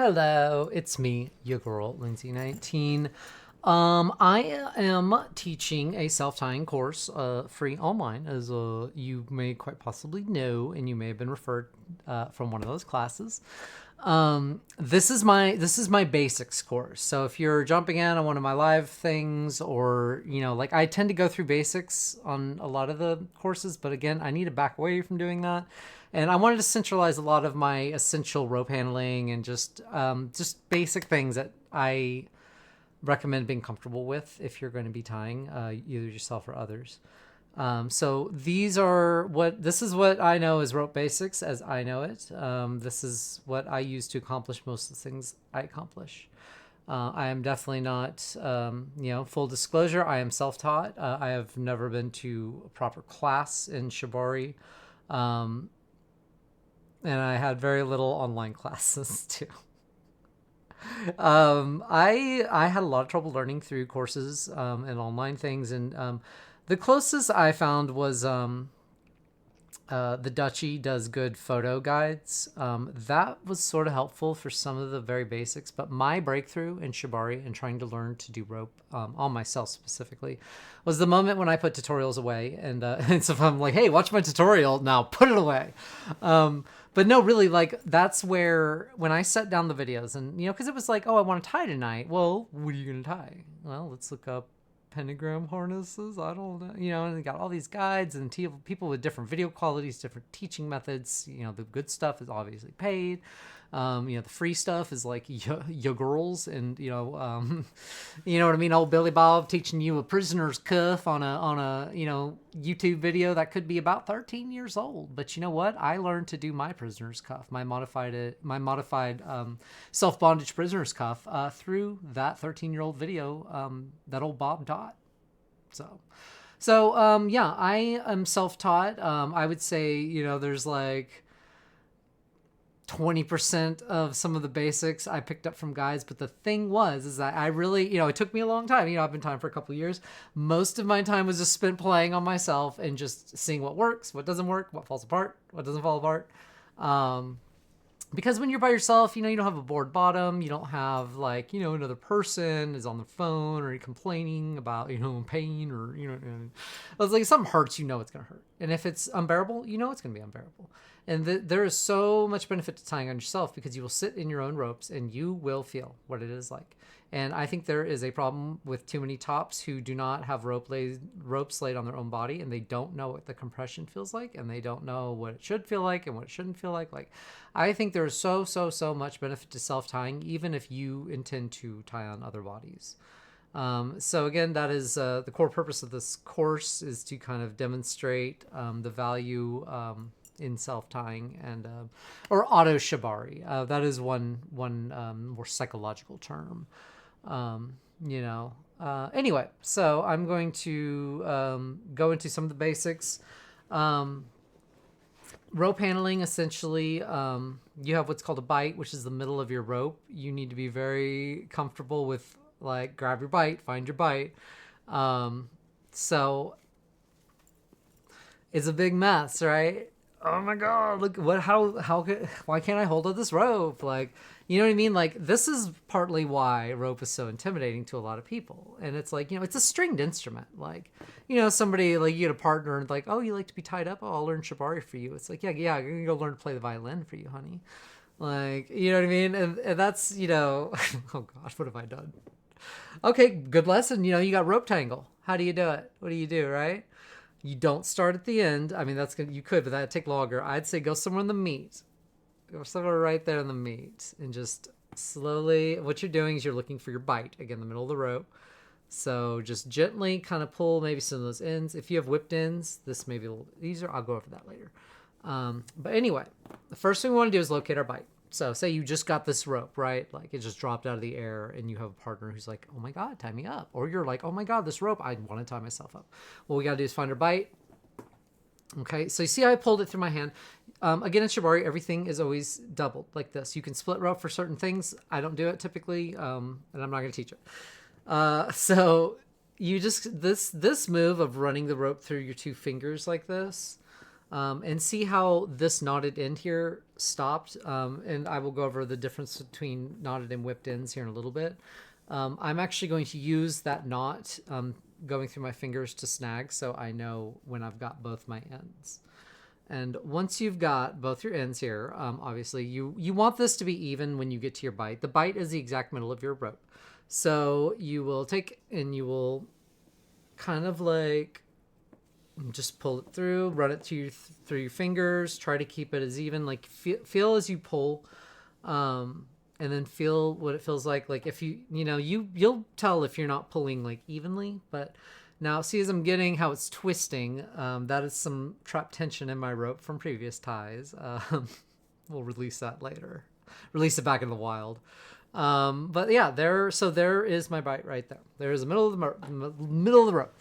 Hello, it's me, your girl, Linzy19. I am teaching a self-tying course, free online, as you may quite possibly know, and you may have been referred from one of those classes. This is my basics course. So if you're jumping in on one of my live things, or like I tend to go through basics on a lot of the courses, but again, I need to back away from doing that. And I wanted to centralize a lot of my essential rope handling and just basic things that I recommend being comfortable with if you're going to be tying either yourself or others. So this is what I know as rope basics as I know it. This is what I use to accomplish most of the things I accomplish. I am definitely not, full disclosure, I am self-taught. I have never been to a proper class in Shibari. Um, and I had very little online classes too. I had a lot of trouble learning through courses and online things, and the closest I found was the Dutchy does good photo guides. That was sort of helpful for some of the very basics, but my breakthrough in Shibari and trying to learn to do rope on myself specifically was the moment when I put tutorials away. And so if I'm like, hey, watch my tutorial, now put it away. But no, really, like that's where when I set down the videos and, because it was like, oh, I want to tie tonight. Well, what are you going to tie? Well, let's look up pentagram harnesses. I don't know, and they got all these guides and people with different video qualities, different teaching methods. The good stuff is obviously paid. The free stuff is like your girls, and you know what I mean. Old Billy Bob teaching you a prisoner's cuff on a YouTube video that could be about 13 years old. But you know what? I learned to do my prisoner's cuff, my modified self bondage prisoner's cuff through that 13-year-old video that old Bob taught. So yeah, I am self-taught. I would say there's like 20% of some of the basics I picked up from guides. But the thing is that I really, it took me a long time. I've been tying for a couple of years. Most of my time was just spent playing on myself and just seeing what works, what doesn't work, what falls apart, what doesn't fall apart. Because when you're by yourself, you don't have a board bottom. You don't have like, another person is on the phone or complaining about, pain or, it's like if something hurts, it's going to hurt. And if it's unbearable, it's going to be unbearable. And there is so much benefit to tying on yourself because you will sit in your own ropes and you will feel what it is like. And I think there is a problem with too many tops who do not have ropes laid on their own body, and they don't know what the compression feels like, and they don't know what it should feel like and what it shouldn't feel like. Like, I think there's so much benefit to self-tying, even if you intend to tie on other bodies. So again, that is the core purpose of this course, is to kind of demonstrate the value in self-tying and or auto shibari. That is one more psychological term. Anyway, so I'm going to go into some of the basics. Rope handling, essentially, you have what's called a bite, which is the middle of your rope. You need to be very comfortable with, like, grab your bite, find your bite. So it's a big mess, right? Oh my god, look why can't I hold up this rope? Like, you know what I mean? Like, this is partly why rope is so intimidating to a lot of people. And it's like, it's a stringed instrument. Like, somebody, like, you get a partner and like, oh, you like to be tied up? Oh, I'll learn shibari for you. It's like, yeah, I'm gonna go learn to play the violin for you, honey. Like, you know what I mean? And that's, oh gosh, what have I done? Okay, good lesson. You got rope tangle. How do you do it? What do you do, right? You don't start at the end. I mean, you could, but that'd take longer. I'd say go somewhere in the meat. Go somewhere right there in the meat. And just slowly, what you're doing is you're looking for your bite, again, the middle of the rope. So just gently kind of pull maybe some of those ends. If you have whipped ends, this may be a little easier. I'll go over that later. But anyway, the first thing we want to do is locate our bite. So say you just got this rope, right? Like, it just dropped out of the air and you have a partner who's like, oh my God, tie me up. Or you're like, oh my God, this rope, I want to tie myself up. What we got to do is find our bite. Okay, so you see how I pulled it through my hand. Again, in Shibari, everything is always doubled like this. You can split rope for certain things. I don't do it typically, and I'm not going to teach it. So you just, this move of running the rope through your two fingers like this, and see how this knotted end here stopped. And I will go over the difference between knotted and whipped ends here in a little bit. I'm actually going to use that knot going through my fingers to snag, so I know when I've got both my ends. And once you've got both your ends here, obviously you want this to be even when you get to your bite. The bite is the exact middle of your rope. So you will take and you will kind of like just pull it through, run it through your fingers, try to keep it as even, like feel as you pull, and then feel what it feels like. Like if you'll tell if you're not pulling like evenly, but now see as I'm getting how it's twisting, that is some trapped tension in my rope from previous ties. We'll release that later, release it back in the wild. But yeah, there is my bite right there. There is the middle of the rope.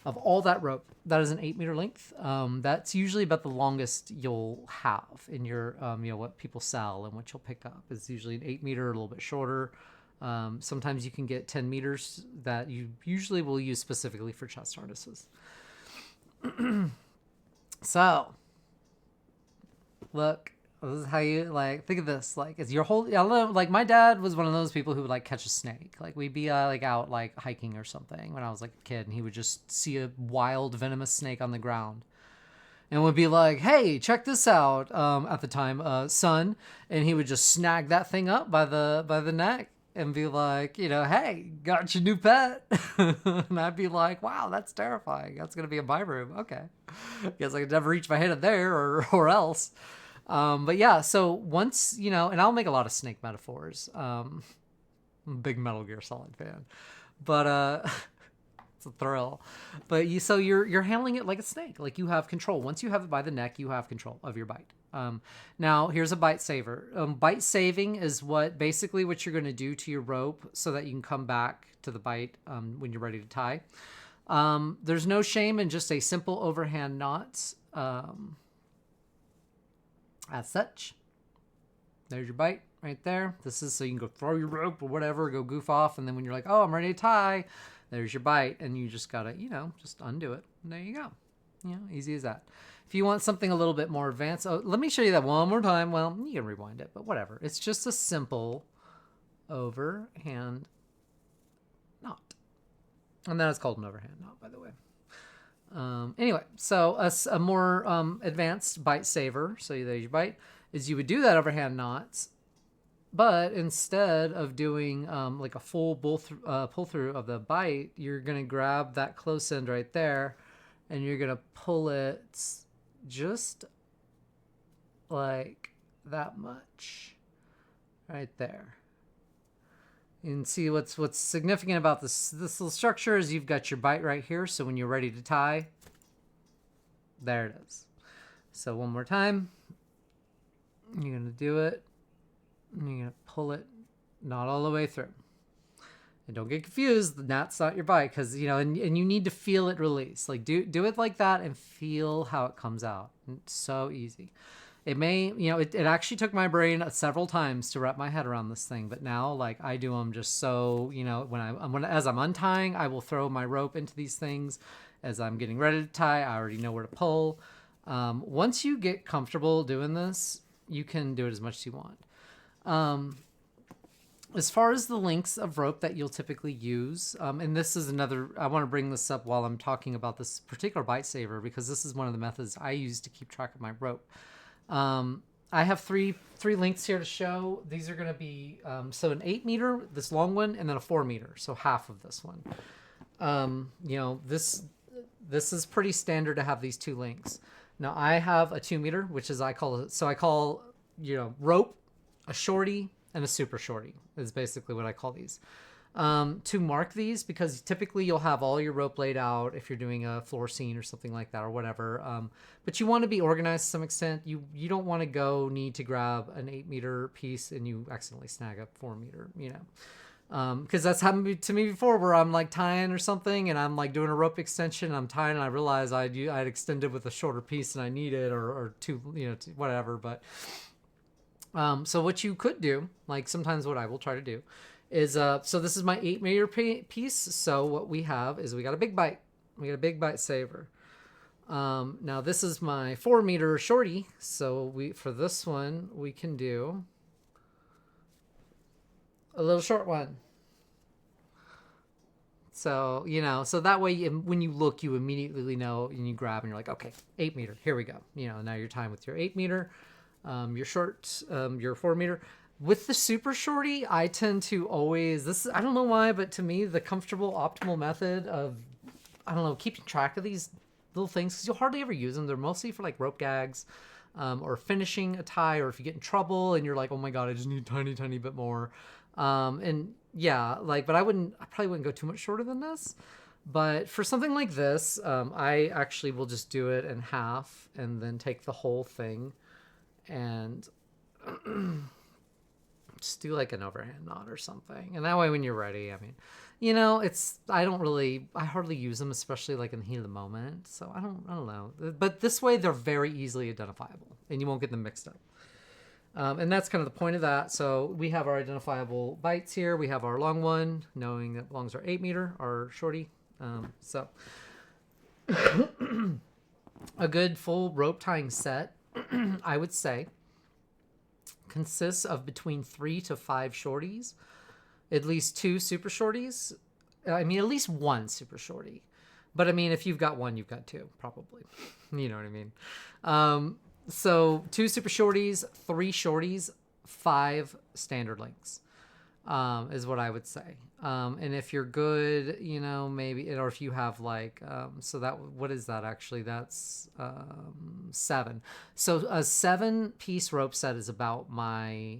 Of all that rope, that is an 8-meter length. That's usually about the longest you'll have in your, what people sell and what you'll pick up is usually an 8-meter, a little bit shorter. Sometimes you can get 10 meters that you usually will use specifically for chest harnesses. So, look. This is how you like think of this. Like, it's your whole. I don't know. Like, my dad was one of those people who would like catch a snake. Like, we'd be like out like hiking or something when I was like a kid, and he would just see a wild venomous snake on the ground, and would be like, "Hey, check this out." At the time, son, and he would just snag that thing up by the neck and be like, "Hey, got your new pet," and I'd be like, "Wow, that's terrifying. That's gonna be in my room. Okay, guess I could never reach my head in there or else." But yeah, so once, and I'll make a lot of snake metaphors. I'm a big Metal Gear Solid fan, but, it's a thrill, but you're handling it like a snake, like you have control. Once you have it by the neck, you have control of your bite. Now here's a bite saver. Bite saving is what you're going to do to your rope so that you can come back to the bite, when you're ready to tie. There's no shame in just a simple overhand knot. As such, there's your bite right there. This is so you can go throw your rope or whatever, go goof off, and then when you're like, oh, I'm ready to tie, there's your bite, and you just gotta, just undo it, and there you go. Easy as that. If you want something a little bit more advanced, let me show you that one more time. Well, you can rewind it, but whatever. It's just a simple overhand knot, and that is called an overhand knot, by the way. Anyway, so a more advanced bite saver, so there's your bite, is you would do that overhand knots, but instead of doing like a full pull through of the bite, you're going to grab that close end right there, and you're going to pull it just like that much right there. And see what's significant about this little structure is you've got your bite right here. So when you're ready to tie, there it is. So one more time, you're going to do it. And you're going to pull it not all the way through. And don't get confused. That's not your bite because, and you need to feel it release. Like do it like that and feel how it comes out. It's so easy. It may, it actually took my brain several times to wrap my head around this thing, but now, like, I do them just so, as I'm untying, I will throw my rope into these things. As I'm getting ready to tie, I already know where to pull. Once you get comfortable doing this, you can do it as much as you want. As far as the lengths of rope that you'll typically use, and this is I want to bring this up while I'm talking about this particular bite saver, because this is one of the methods I use to keep track of my rope. I have three lengths here to show. These are going to be, so an 8-meter, this long one, and then a 4-meter. So half of this one. This is pretty standard to have these two lengths. Now I have a 2-meter, which is I call rope, a shorty, and a super shorty is basically what I call these. To mark these, because typically you'll have all your rope laid out if you're doing a floor scene or something like that or whatever. But you want to be organized to some extent. You don't want to need to grab an 8-meter piece and you accidentally snag a 4-meter, because that's happened to me before where I'm like tying or something and I'm like doing a rope extension. And I'm tying and I realize I'd extended with a shorter piece than I needed or two, whatever. But so what you could do, like sometimes what I will try to do, is so this is my 8-meter piece. So what we have is we got a big bite. We got a big bite saver. Now this is my 4 meter shorty. So for this one, we can do a little short one. So, so that way when you look, you immediately know and you grab and you're like, okay, 8 meter, here we go. Now you're time with your 8 meter, your short, your 4 meter. With the super shorty, I tend to always, I don't know why, but to me, the comfortable, optimal method of, I don't know, keeping track of these little things, because you'll hardly ever use them. They're mostly for like rope gags, or finishing a tie, or if you get in trouble and you're like, oh my God, I just need a tiny, tiny bit more. And yeah, but I probably wouldn't go too much shorter than this. But for something like this, I actually will just do it in half and then take the whole thing and just do like an overhand knot or something. And that way, when you're ready, I mean, I hardly use them, especially like in the heat of the moment. So I don't know. But this way, they're very easily identifiable and you won't get them mixed up. And that's kind of the point of that. So we have our identifiable bites here. We have our long one, knowing that longs are 8 meter, our shorty. So a good full rope tying set, I would say, consists of between 3 to 5 shorties, at least 2 super shorties. I mean, at least 1 super shorty. But I mean, if you've got 1, you've got 2, probably. You know what I mean? So 2 super shorties, 3 shorties, 5 standard lengths, is what I would say. And if you're good, maybe, or if you have like, what is that actually? That's 7. So a 7-piece rope set is about my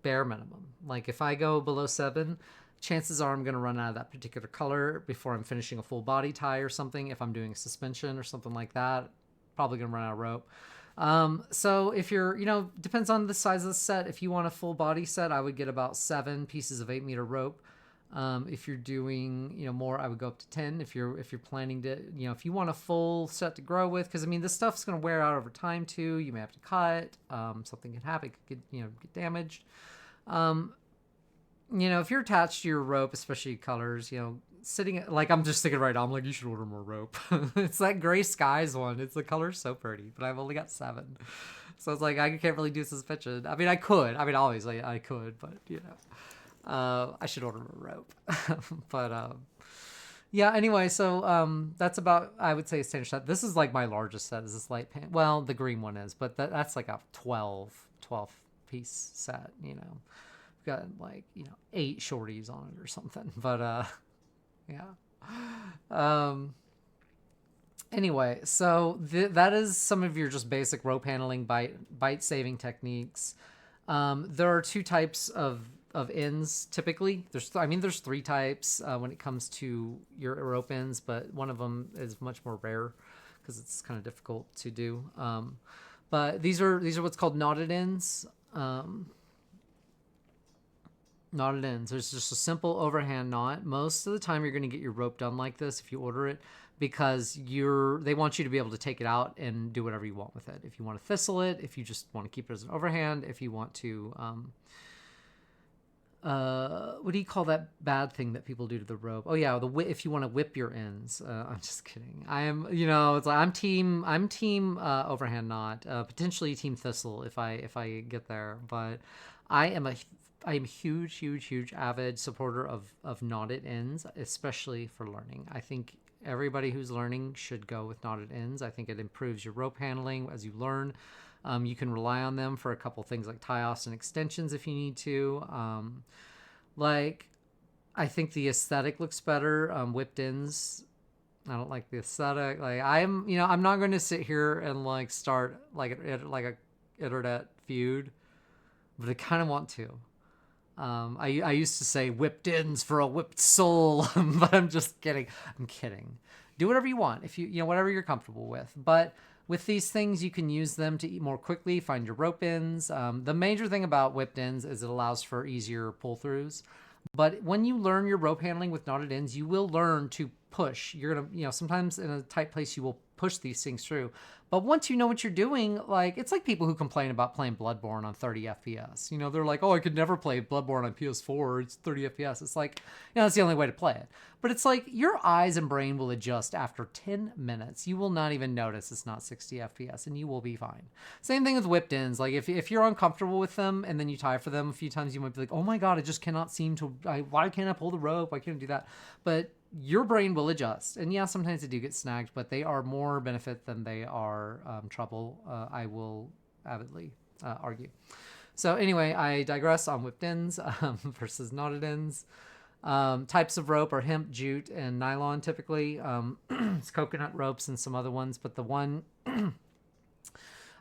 bare minimum. Like if I go below 7, chances are I'm going to run out of that particular color before I'm finishing a full body tie or something. If I'm doing a suspension or something like that, probably going to run out of rope. So if you're, depends on the size of the set. If you want a full body set, I would get about 7 pieces of 8-meter rope. If you're doing, more, I would go up to 10. If you're planning to, if you want a full set to grow with, because I mean, this stuff's going to wear out over time too. You may have to cut, something can happen, it could get damaged. If you're attached to your rope, especially colors, sitting, like I'm just thinking right now, I'm like, you should order more rope. It's that gray skies one. It's the color's so pretty, but I've only got 7. So it's like, I can't really do suspension. I mean, I could. I mean, obviously I could, but I should order more rope. But yeah, anyway, so that's about, I would say, a standard set. This is like my largest set is this light pan. Well, the green one is, but that's like a 12 piece set, got like 8 shorties on it or something, but yeah. Anyway, so that is some of your just basic rope handling, bite saving techniques. There are 2 types of ends typically. There's 3 types when it comes to your rope ends, but one of them is much more rare because it's kind of difficult to do. But these are what's called knotted ends. Knotted ends. There's just a simple overhand knot. Most of the time you're going to get your rope done like this if you order it, because they want you to be able to take it out and do whatever you want with it. If you want to thistle it, if you just want to keep it as an overhand, if you want to what do you call that bad thing that people do to the rope? Oh yeah, if you want to whip your ends. I'm just kidding. I am, it's like I'm team overhand knot, potentially team thistle if I get there, but I am a huge avid supporter of knotted ends, especially for learning. I think everybody who's learning should go with knotted ends. I think it improves your rope handling as you learn. You can rely on them for a couple things like tie-offs and extensions if you need to. I think the aesthetic looks better. Whipped ends, I don't like the aesthetic. Like I'm not going to sit here and like start like a internet feud, but I kind of want to. I used to say whipped ends for a whipped soul, but I'm just kidding. I'm kidding. Do whatever you want, if whatever you're comfortable with. But with these things, you can use them to eat more quickly, find your rope ends. The major thing about whipped ends is it allows for easier pull-throughs. But when you learn your rope handling with knotted ends, you will learn to push. You're going to, sometimes in a tight place, you will push these things through. But once you know what you're doing, like it's like people who complain about playing Bloodborne on 30 FPS. You know, they're like, "Oh, I could never play Bloodborne on PS4. It's 30 FPS." It's like, that's the only way to play it. But it's like your eyes and brain will adjust after 10 minutes. You will not even notice it's not 60 FPS, and you will be fine. Same thing with whipped ins. Like if you're uncomfortable with them and then you tie for them a few times, you might be like, "Oh my god, I just cannot seem to. Why can't I pull the rope? Why can't I do that?" But your brain will adjust. And yeah, sometimes they do get snagged, but they are more benefit than they are trouble. I will avidly argue. So anyway, I digress on whipped ends versus knotted ends. Types of rope are hemp, jute, and nylon typically. It's coconut ropes and some other ones, but the one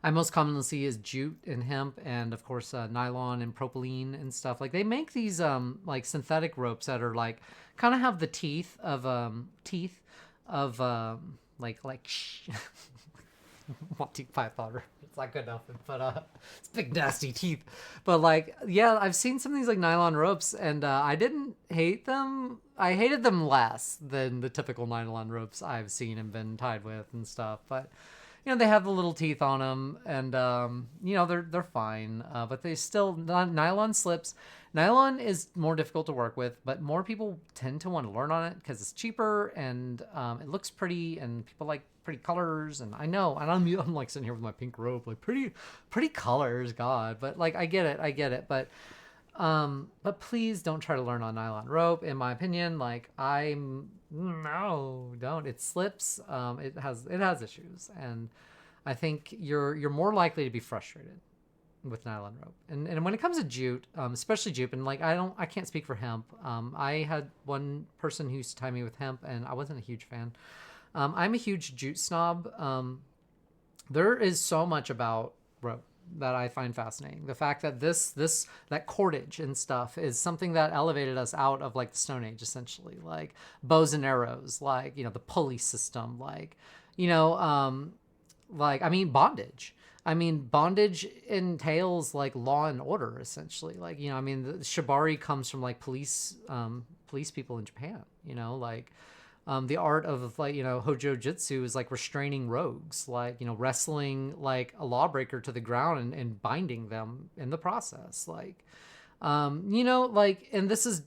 I most commonly see is jute and hemp, and of course nylon and propylene and stuff. Like they make these like synthetic ropes that are like kind of have the teeth of like Monty Python. It's not good enough, but it's big nasty teeth. But like, yeah, I've seen some of these like nylon ropes, and I didn't hate them. I hated them less than the typical nylon ropes I've seen and been tied with and stuff. But they have the little teeth on them, and they're fine. But they still nylon slips. Nylon is more difficult to work with, but more people tend to want to learn on it because it's cheaper and it looks pretty, and people like pretty colors. And I know, and I'm like sitting here with my pink rope, like pretty colors, God. But like I get it. But please don't try to learn on nylon rope. In my opinion, like no, don't. It slips. It has issues, and I think you're more likely to be frustrated with nylon rope. And when it comes to jute, especially jute, and like I can't speak for hemp. I had one person who used to tie me with hemp, and I wasn't a huge fan. I'm a huge jute snob. There is so much about rope that I find fascinating. The fact that that cordage and stuff is something that elevated us out of like the Stone Age, essentially, like bows and arrows, like the pulley system, like bondage. Bondage entails like law and order, essentially. Like the shibari comes from like police people in Japan. The art of like hojo jitsu is like restraining rogues, like wrestling like a lawbreaker to the ground and binding them in the process, like and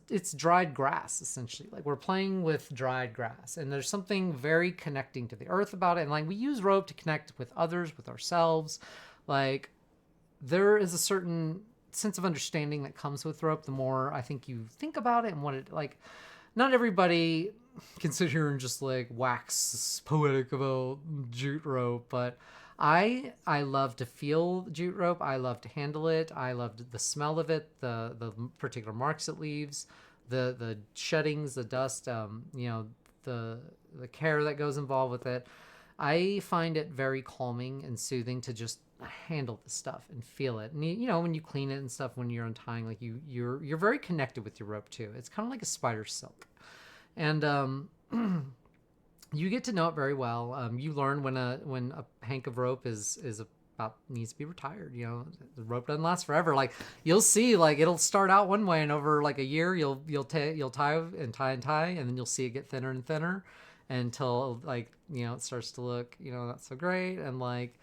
it's dried grass, essentially. Like we're playing with dried grass, and there's something very connecting to the earth about it. And like we use rope to connect with others, with ourselves. Like there is a certain sense of understanding that comes with rope the more I think you think about it and what it like. Not everybody can sit here and just like wax poetic about jute rope, but I love to feel jute rope. I love to handle it. I loved the smell of it, the particular marks it leaves, the sheddings, the dust, the care that goes involved with it. I find it very calming and soothing to just handle the stuff and feel it. And when you clean it and stuff, when you're untying, like you're very connected with your rope too. It's kind of like a spider silk, and you get to know it very well. You learn when a hank of rope is about needs to be retired. The rope doesn't last forever. Like you'll see, like it'll start out one way, and over like a year, you'll tie and tie, and then you'll see it get thinner and thinner until like it starts to look not so great. And like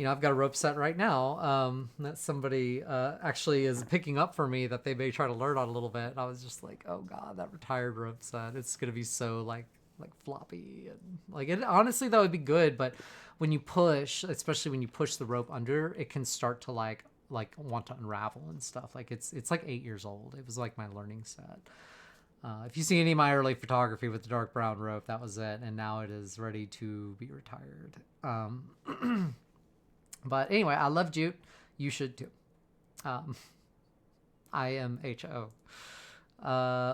I've got a rope set right now that somebody actually is picking up for me that they may try to learn on a little bit. And I was just like, oh God, that retired rope set, it's gonna be so like floppy, and like it honestly though it'd be good, but when you push, especially when you push the rope under, it can start to like want to unravel and stuff. Like it's like 8 years old. It was like my learning set. If you see any of my early photography with the dark brown rope, that was it, and now it is ready to be retired. But anyway, I love jute. You should too. IMHO.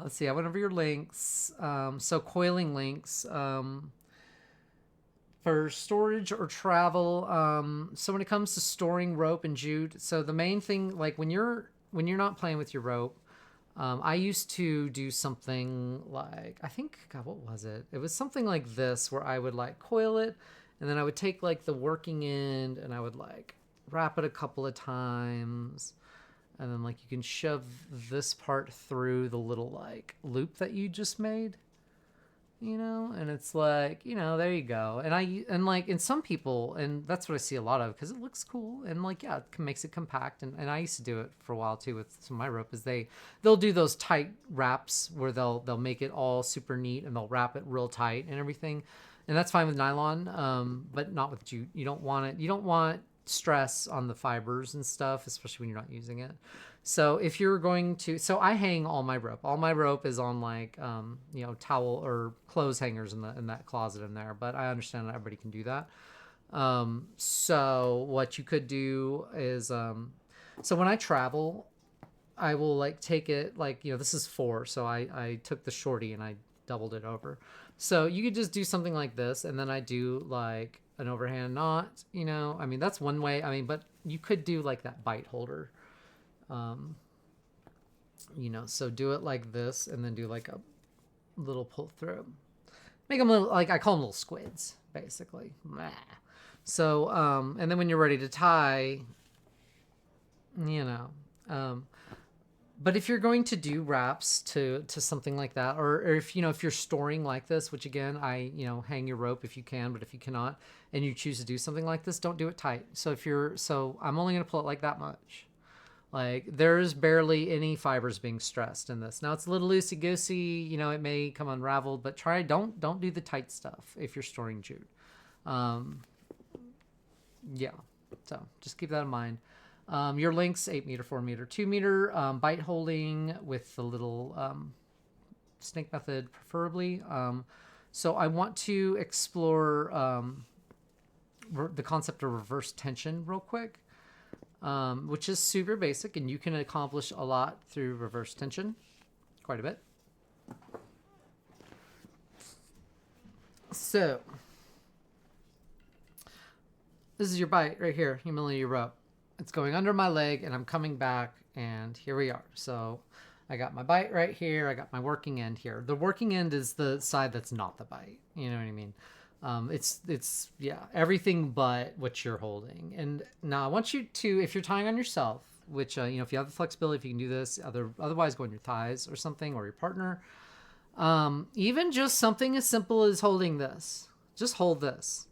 Let's see. I went over your links. So coiling links for storage or travel. So when it comes to storing rope and jute, so the main thing, like when you're not playing with your rope, I used to do something like, I think, God, what was it? It was something like this, where I would like coil it, and then I would take like the working end and I would like wrap it a couple of times. And then like you can shove this part through the little like loop that you just made. And it's like, there you go. And like in some people, and that's what I see a lot of because it looks cool and like, yeah, it makes it compact. And I used to do it for a while too with some of my rope is they'll do those tight wraps where they'll make it all super neat and they'll wrap it real tight and everything. And that's fine with nylon, but not with jute. You don't want stress on the fibers and stuff, especially when you're not using it. So if you're going to, so I hang all my rope. All my rope is on like, towel or clothes hangers in that closet in there. But I understand that everybody can do that. So what you could do is, so when I travel, I will like take it like, this is 4. So I took the shorty and I doubled it over. So you could just do something like this. And then I do like an overhand knot, I mean, that's one way. I mean, but you could do like that bite holder. So do it like this and then do like a little pull through. Make them little, like I call them little squids, basically. So, and then when you're ready to tie, but if you're going to do wraps to something like that, or if you're storing like this, which again, hang your rope if you can, but if you cannot, and you choose to do something like this, don't do it tight. So I'm only going to pull it like that much. Like there's barely any fibers being stressed in this. Now it's a little loosey goosey, it may come unraveled, but don't do the tight stuff if you're storing jute. Yeah, so just keep that in mind. Your lengths 8 meter, 4 meter, 2 meter, bite holding with the little snake method preferably. So I want to explore the concept of reverse tension real quick. Which is super basic, and you can accomplish a lot through reverse tension, quite a bit. So, this is your bite right here, humility rope. It's going under my leg, and I'm coming back, and here we are. So, I got my bite right here. I got my working end here. The working end is the side that's not the bite. You know what I mean? It's everything but what you're holding. And now I want you to, if you're tying on yourself, which if you have the flexibility, if you can do this, otherwise go on your thighs or something, or your partner. Even just something as simple as holding this. Just hold this.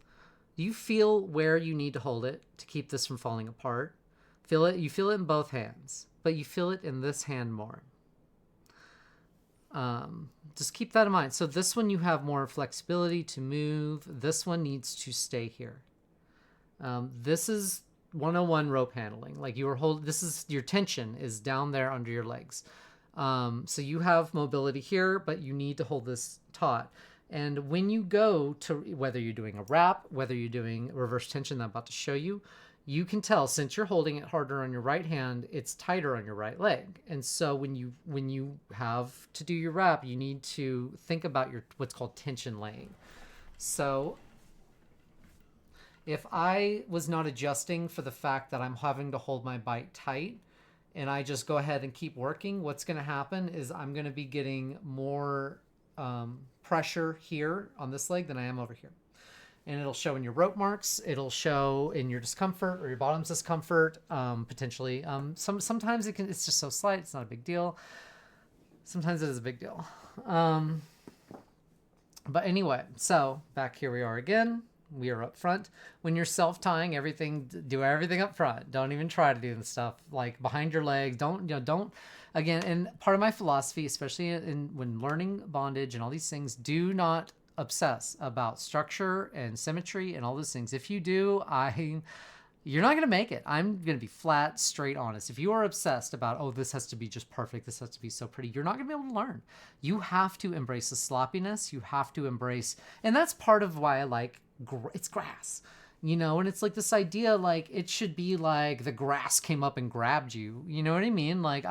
Do you feel where you need to hold it to keep this from falling apart? Feel it. You feel it in both hands, but you feel it in this hand more. Just keep that in mind. So this one you have more flexibility to move. This one needs to stay here. This is 101 rope handling. Like this is your tension is down there under your legs. So you have mobility here, but you need to hold this taut. And when you go to, whether you're doing a wrap, whether you're doing reverse tension that I'm about to show you, you can tell since you're holding it harder on your right hand, it's tighter on your right leg. And so when you have to do your wrap, you need to think about your what's called tension laying. So if I was not adjusting for the fact that I'm having to hold my bite tight and I just go ahead and keep working, what's going to happen is I'm going to be getting more pressure here on this leg than I am over here. And it'll show in your rope marks. It'll show in your discomfort or your bottom's discomfort, potentially. Sometimes it's just so slight. It's not a big deal. Sometimes it is a big deal. But anyway, so back here we are again. We are up front. When you're self-tying, do everything up front. Don't even try to do the stuff like behind your legs. Don't. Again, and part of my philosophy, especially when learning bondage and all these things, do not obsess about structure and symmetry and all those things. If you do, you're not going to make it. I'm going to be flat, straight honest. If you are obsessed about, oh, this has to be just perfect, this has to be so pretty, you're not going to be able to learn. You have to embrace the sloppiness. You have to embrace, and that's part of why I like it's grass, and it's like this idea, like it should be like the grass came up and grabbed you. You know what I mean? Like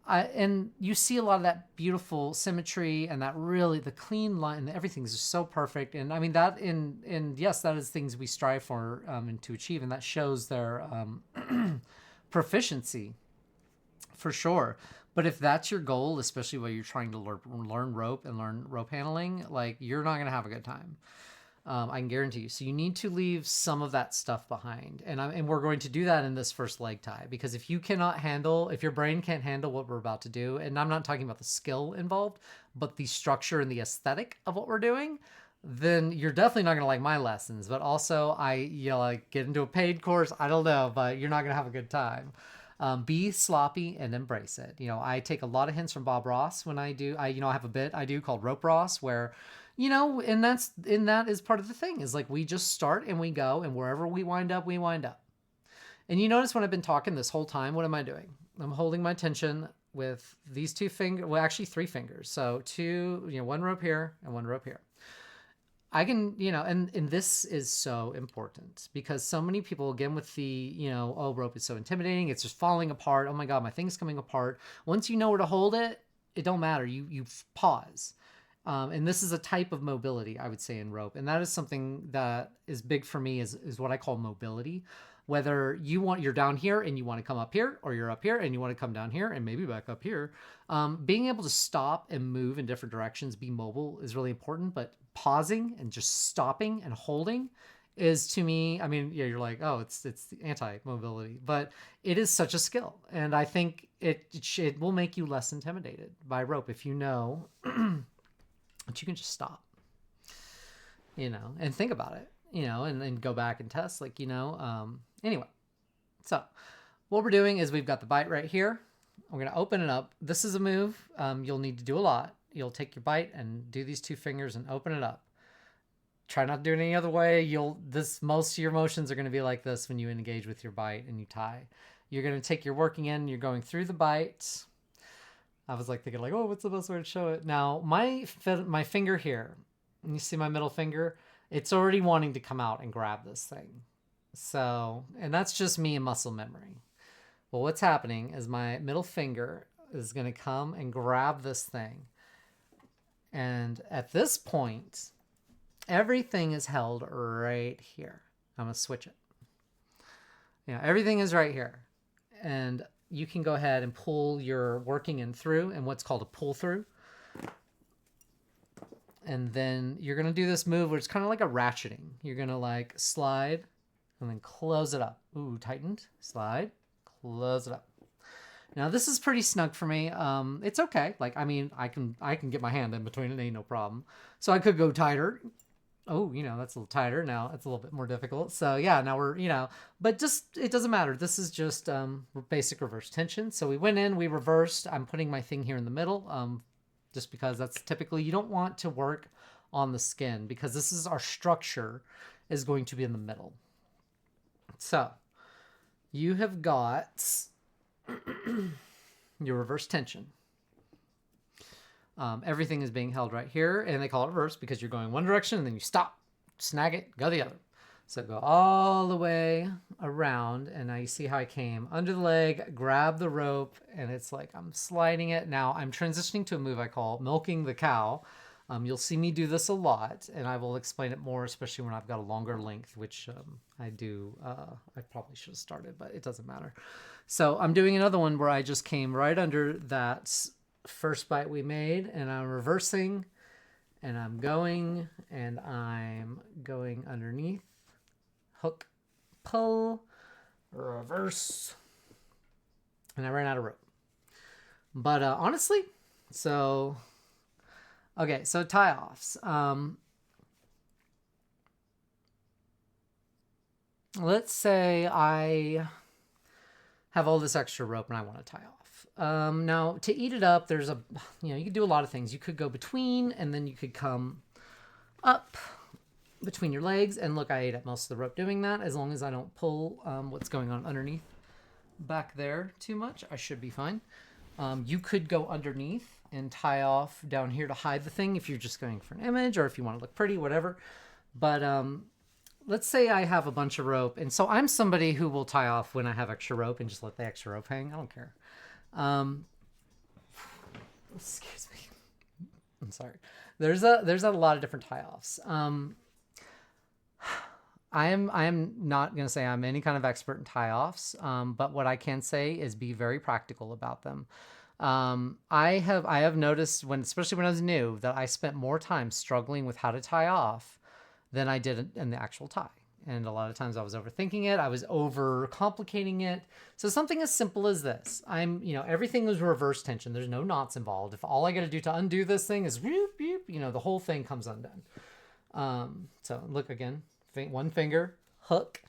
and you see a lot of that beautiful symmetry and that really the clean line and everything's just so perfect. And I mean that yes, that is things we strive for and to achieve, and that shows their proficiency for sure. But if that's your goal, especially while you're trying to learn rope and learn rope handling, like you're not going to have a good time. I can guarantee you. So you need to leave some of that stuff behind, and we're going to do that in this first leg tie, because if you cannot handle, if your brain can't handle what we're about to do, and I'm not talking about the skill involved, but the structure and the aesthetic of what we're doing, then you're definitely not gonna like my lessons. But also, like get into a paid course. I don't know, but you're not gonna have a good time. Be sloppy and embrace it. I take a lot of hints from Bob Ross when I do. I have a bit I do called Rope Ross where, and that is part of the thing is like we just start and we go, and wherever we wind up, we wind up. And you notice when I've been talking this whole time, what am I doing? I'm holding my tension with these two fingers, well, actually three fingers. So one rope here and one rope here. I can, and this is so important because so many people, again, with the, oh, rope is so intimidating. It's just falling apart. Oh my God, my thing's coming apart. Once you know where to hold it, it don't matter. You pause. And this is a type of mobility, I would say, in rope. And that is something that is big for me is what I call mobility. Whether you're down here and you want to come up here, or you're up here and you want to come down here and maybe back up here. Being able to stop and move in different directions, be mobile is really important, but pausing and just stopping and holding is, to me, I mean, yeah, you're like, oh, it's anti-mobility, but it is such a skill. And I think it will make you less intimidated by rope if you know that you can just stop, and think about it, and then go back and test, like, anyway. So what we're doing is we've got the bite right here. We're going to open it up. This is a move you'll need to do a lot. You'll take your bite and do these two fingers and open it up. Try not to do it any other way. Most of your motions are going to be like this when you engage with your bite and you tie. You're going to take your working end. You're going through the bite. I was like thinking like, oh, what's the best way to show it? Now my finger here, and you see my middle finger, it's already wanting to come out and grab this thing. So, and that's just me and muscle memory. Well, what's happening is my middle finger is going to come and grab this thing. And at this point, everything is held right here. I'm going to switch it. Everything is right here. And you can go ahead and pull your working in through and what's called a pull through. And then you're going to do this move where it's kind of like a ratcheting. You're going to like slide and then close it up. Ooh, tightened. Slide, close it up. Now this is pretty snug for me. It's okay. Like, I mean, I can get my hand in between it. Ain't no problem. So I could go tighter. Oh, that's a little tighter. Now it's a little bit more difficult. So yeah, now we're, but just, it doesn't matter. This is just basic reverse tension. So we went in, we reversed. I'm putting my thing here in the middle just because that's typically, you don't want to work on the skin because this is our structure is going to be in the middle. So you have got your reverse tension. Everything is being held right here, and they call it reverse because you're going one direction and then you stop, snag it, go the other. So go all the way around, and now you see how I came under the leg, grab the rope, and it's like I'm sliding it. Now I'm transitioning to a move I call milking the cow. You'll see me do this a lot, and I will explain it more, especially when I've got a longer length, which I do. I probably should have started, but it doesn't matter. So I'm doing another one where I just came right under that first bite we made, and I'm reversing, and I'm going underneath, hook, pull, reverse, and I ran out of rope. But honestly, so okay, so tie-offs. Let's say I have all this extra rope and I want to tie off. Now, to eat it up, there's you could do a lot of things. You could go between, and then you could come up between your legs. And look, I ate up most of the rope doing that. As long as I don't pull what's going on underneath back there too much, I should be fine. You could go underneath and tie off down here to hide the thing if you're just going for an image or if you want to look pretty, whatever. But let's say I have a bunch of rope, and so I'm somebody who will tie off when I have extra rope and just let the extra rope hang. I don't care. Excuse me. I'm sorry. There's a lot of different tie-offs. I am not going to say I'm any kind of expert in tie-offs, but what I can say is be very practical about them. I have noticed especially when I was new, that I spent more time struggling with how to tie off than I did in the actual tie. And a lot of times I was overthinking it. I was over complicating it. So something as simple as this, everything was reverse tension. There's no knots involved. If all I got to do to undo this thing is whoop, whoop, the whole thing comes undone. So look again, one finger, hook,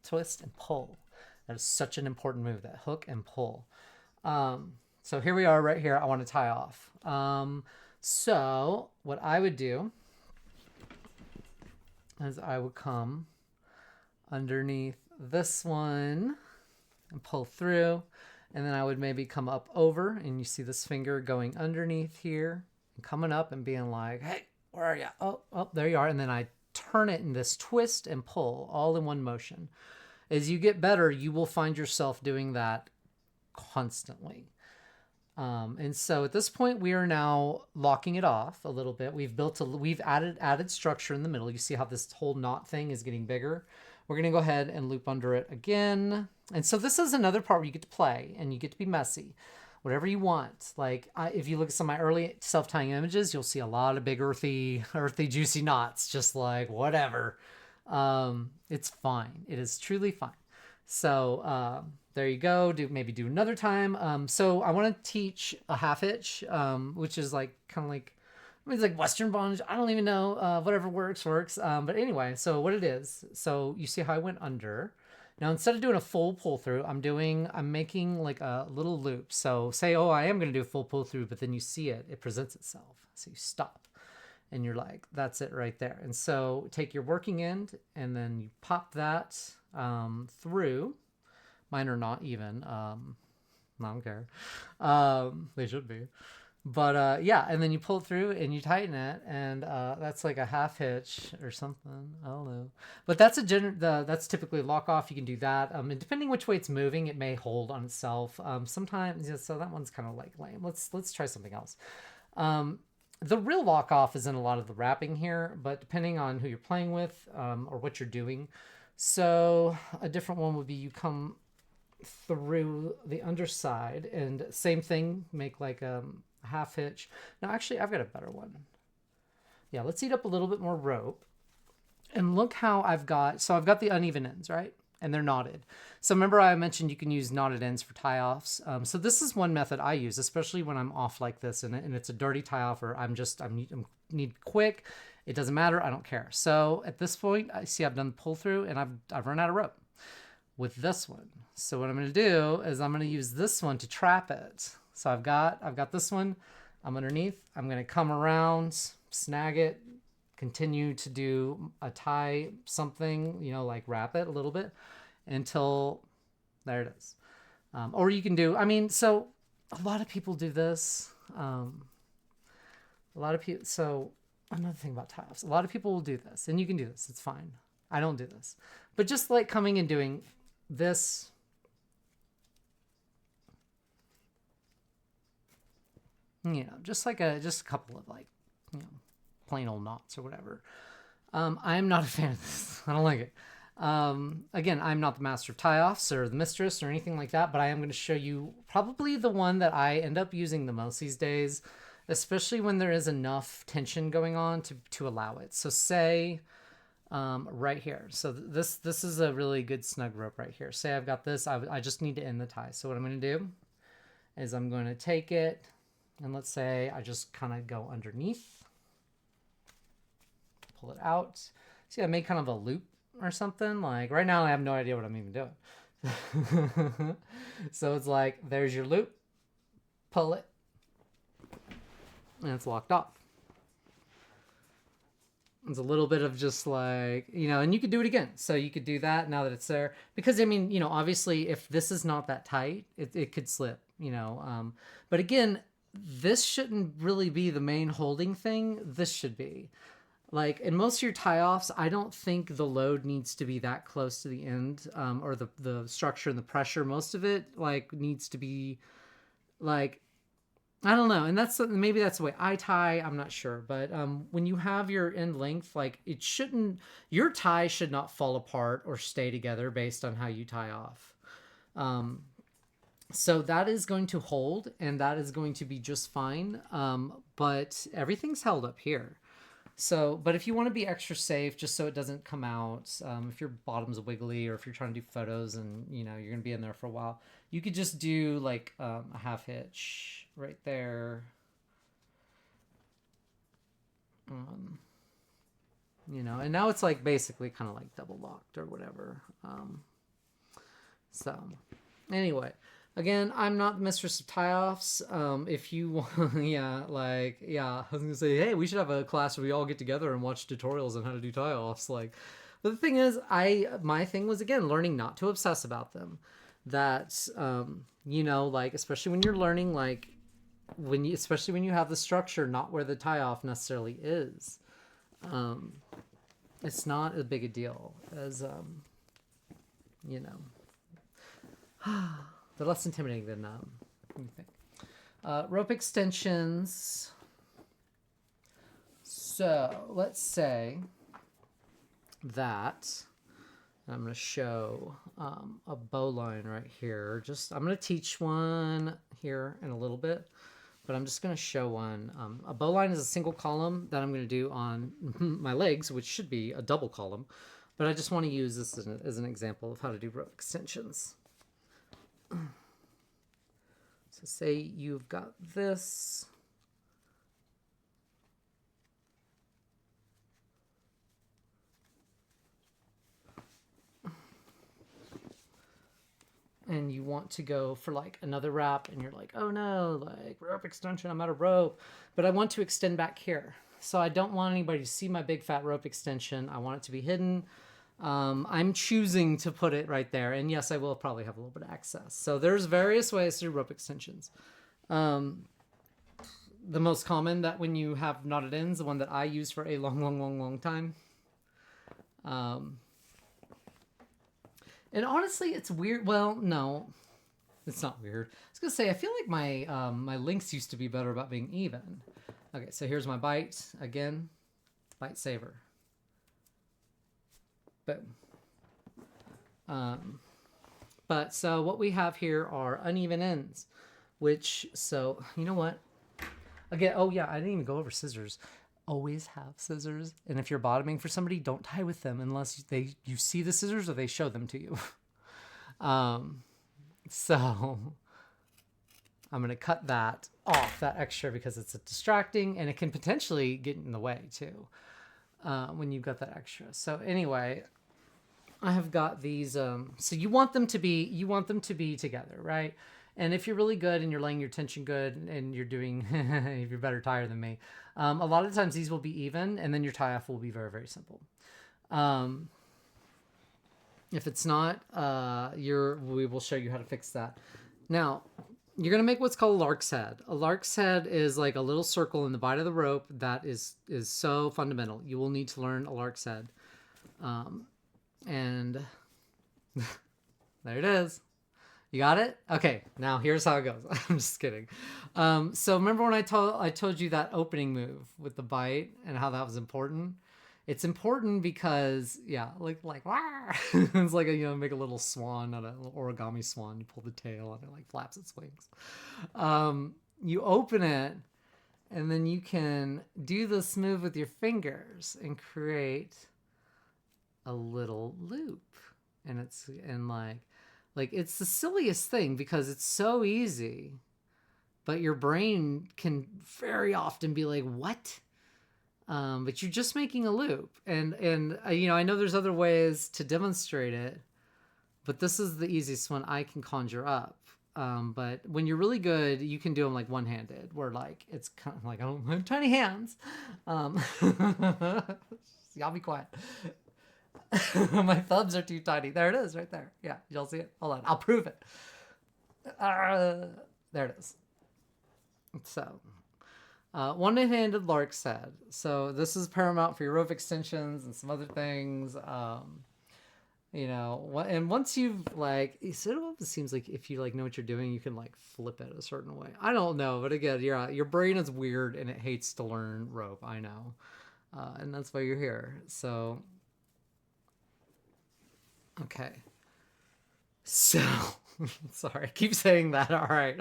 twist, and pull. That is such an important move, that hook and pull. So here we are right here. I want to tie off. So what I would do is I would come underneath this one and pull through, and then I would maybe come up over, and you see this finger going underneath here and coming up and being like, hey, where are you? Oh, there you are. And then I turn it in this twist and pull all in one motion. As you get better, you will find yourself doing that constantly. And so at this point, we are now locking it off a little bit. We've added structure in the middle. You see how this whole knot thing is getting bigger. We're going to go ahead and loop under it again. And so this is another part where you get to play and you get to be messy, whatever you want. Like if you look at some of my early self-tying images, you'll see a lot of big earthy, juicy knots, just like whatever. It's fine. It is truly fine. So, there you go. Maybe do another time. So I want to teach a half hitch, which is like kind of like, it's like Western bondage. I don't even know. Whatever works. But anyway, so what it is. So you see how I went under. Now instead of doing a full pull through, I'm making like a little loop. So say, oh, I am going to do a full pull through, but then you see it presents itself. So you stop, and you're like, that's it right there. And so take your working end, and then you pop that through. Mine are not even. I don't care. They should be. But yeah, and then you pull it through and you tighten it, and that's like a half hitch or something. I don't know. But that's that's typically a lock off. You can do that. And depending which way it's moving, it may hold on itself. Sometimes, so that one's kind of like lame. Let's try something else. The real lock off is in a lot of the wrapping here, but depending on who you're playing with or what you're doing. So a different one would be you come through the underside, and same thing, make like a half hitch. Now actually I've got a better one. Yeah, let's eat up a little bit more rope, and look how I've got the uneven ends, right? And they're knotted. So remember I mentioned you can use knotted ends for tie-offs. So this is one method I use, especially when I'm off like this and it's a dirty tie-off, or I need quick. It doesn't matter, I don't care. So at this point, I see I've done the pull through, and I've run out of rope with this one. So what I'm going to do is I'm going to use this one to trap it. So I've got this one. I'm underneath. I'm going to come around, snag it, continue to do a tie something, like wrap it a little bit until there it is. Or you can do, so a lot of people do this. So another thing about tie-offs, a lot of people will do this, and you can do this. It's fine. I don't do this. But just like coming and doing this, just a couple of plain old knots or whatever. I'm not a fan of this. I don't like it. Again, I'm not the master of tie-offs or the mistress or anything like that, but I am going to show you probably the one that I end up using the most these days, especially when there is enough tension going on to allow it. So say right here. So this is a really good snug rope right here. Say I've got this. I just need to end the tie. So what I'm going to do is I'm going to take it, and let's say I just kind of go underneath, pull it out. See, I made kind of a loop or something. Like right now I have no idea what I'm even doing. So it's like, there's your loop, pull it, and it's locked off. It's a little bit of just like, and you could do it again. So you could do that now that it's there, because obviously if this is not that tight, it could slip, but again, this shouldn't really be the main holding thing. This should be like, in most of your tie-offs, I don't think the load needs to be that close to the end, or the structure and the pressure. Most of it needs to be like, I don't know. And maybe that's the way I tie. I'm not sure. But when you have your end length, your tie should not fall apart or stay together based on how you tie off. So that is going to hold, and that is going to be just fine. But everything's held up here. So, but if you want to be extra safe, just so it doesn't come out, if your bottom's wiggly or if you're trying to do photos and you're gonna be in there for a while, you could just do like a half hitch right there. Um, and now it's like basically kind of like double locked or whatever. So, anyway, again, I'm not the mistress of tie-offs. If you want, I was gonna say, hey, we should have a class where we all get together and watch tutorials on how to do tie-offs. Like, but the thing is, my thing was again learning not to obsess about them. That like especially when you're learning, like especially when you have the structure, not where the tie-off necessarily is. It's not as big a deal as they're less intimidating than you think. Rope extensions. So let's say that I'm going to show a bowline right here. I'm going to teach one here in a little bit, but I'm just going to show one. A bowline is a single column that I'm going to do on my legs, which should be a double column, but I just want to use this as an example of how to do rope extensions. So say you've got this. And you want to go for like another wrap and you're like, oh no, like rope extension, I'm out of rope, but I want to extend back here. So I don't want anybody to see my big fat rope extension. I want it to be hidden. I'm choosing to put it right there. And yes, I will probably have a little bit of access. So there's various ways to do rope extensions. The most common that when you have knotted ends, the one that I use for a long time. And honestly, it's weird. Well, no, it's not weird. I was gonna say, I feel like my links used to be better about being even. Okay, so here's my bite again, bite saver. Boom. But so what we have here are uneven ends, which, so you know what? Again, oh yeah, I didn't even go over scissors. Always have scissors, and if you're bottoming for somebody, don't tie with them unless you see the scissors or they show them to you. So I'm gonna cut that off, that extra, because it's distracting and it can potentially get in the way too when you've got that extra. So anyway, I have got these. So you want them to be together, right? And if you're really good and you're laying your tension good and you're doing, if you're better tire than me, a lot of the times these will be even, and then your tie off will be very, very simple. If it's not, we will show you how to fix that. Now, you're going to make what's called a lark's head. A lark's head is like a little circle in the bite of the rope that is so fundamental. You will need to learn a lark's head. And there it is. You got it? Okay, now here's how it goes. I'm just kidding. So remember when I told you that opening move with the bite and how that was important? It's important because, yeah, like it's like make a little swan, not a little origami swan. You pull the tail and it like flaps its wings. You open it, and then you can do this move with your fingers and create a little loop. And it's it's the silliest thing because it's so easy, but your brain can very often be like, what? But you're just making a loop. And I know there's other ways to demonstrate it, but this is the easiest one I can conjure up. But when you're really good, you can do them like one-handed, where like it's kind of like, I don't have tiny hands. Y'all be quiet. My thumbs are too tiny. There it is, right there. Yeah, y'all see it? Hold on, I'll prove it. There it is. So, one-handed lark's head. So this is paramount for your rope extensions and some other things. And once you've it seems like if you know what you're doing, you can flip it a certain way. I don't know, but again, your brain is weird and it hates to learn rope. I know, and that's why you're here. So. Okay. So, sorry, I keep saying that. All right.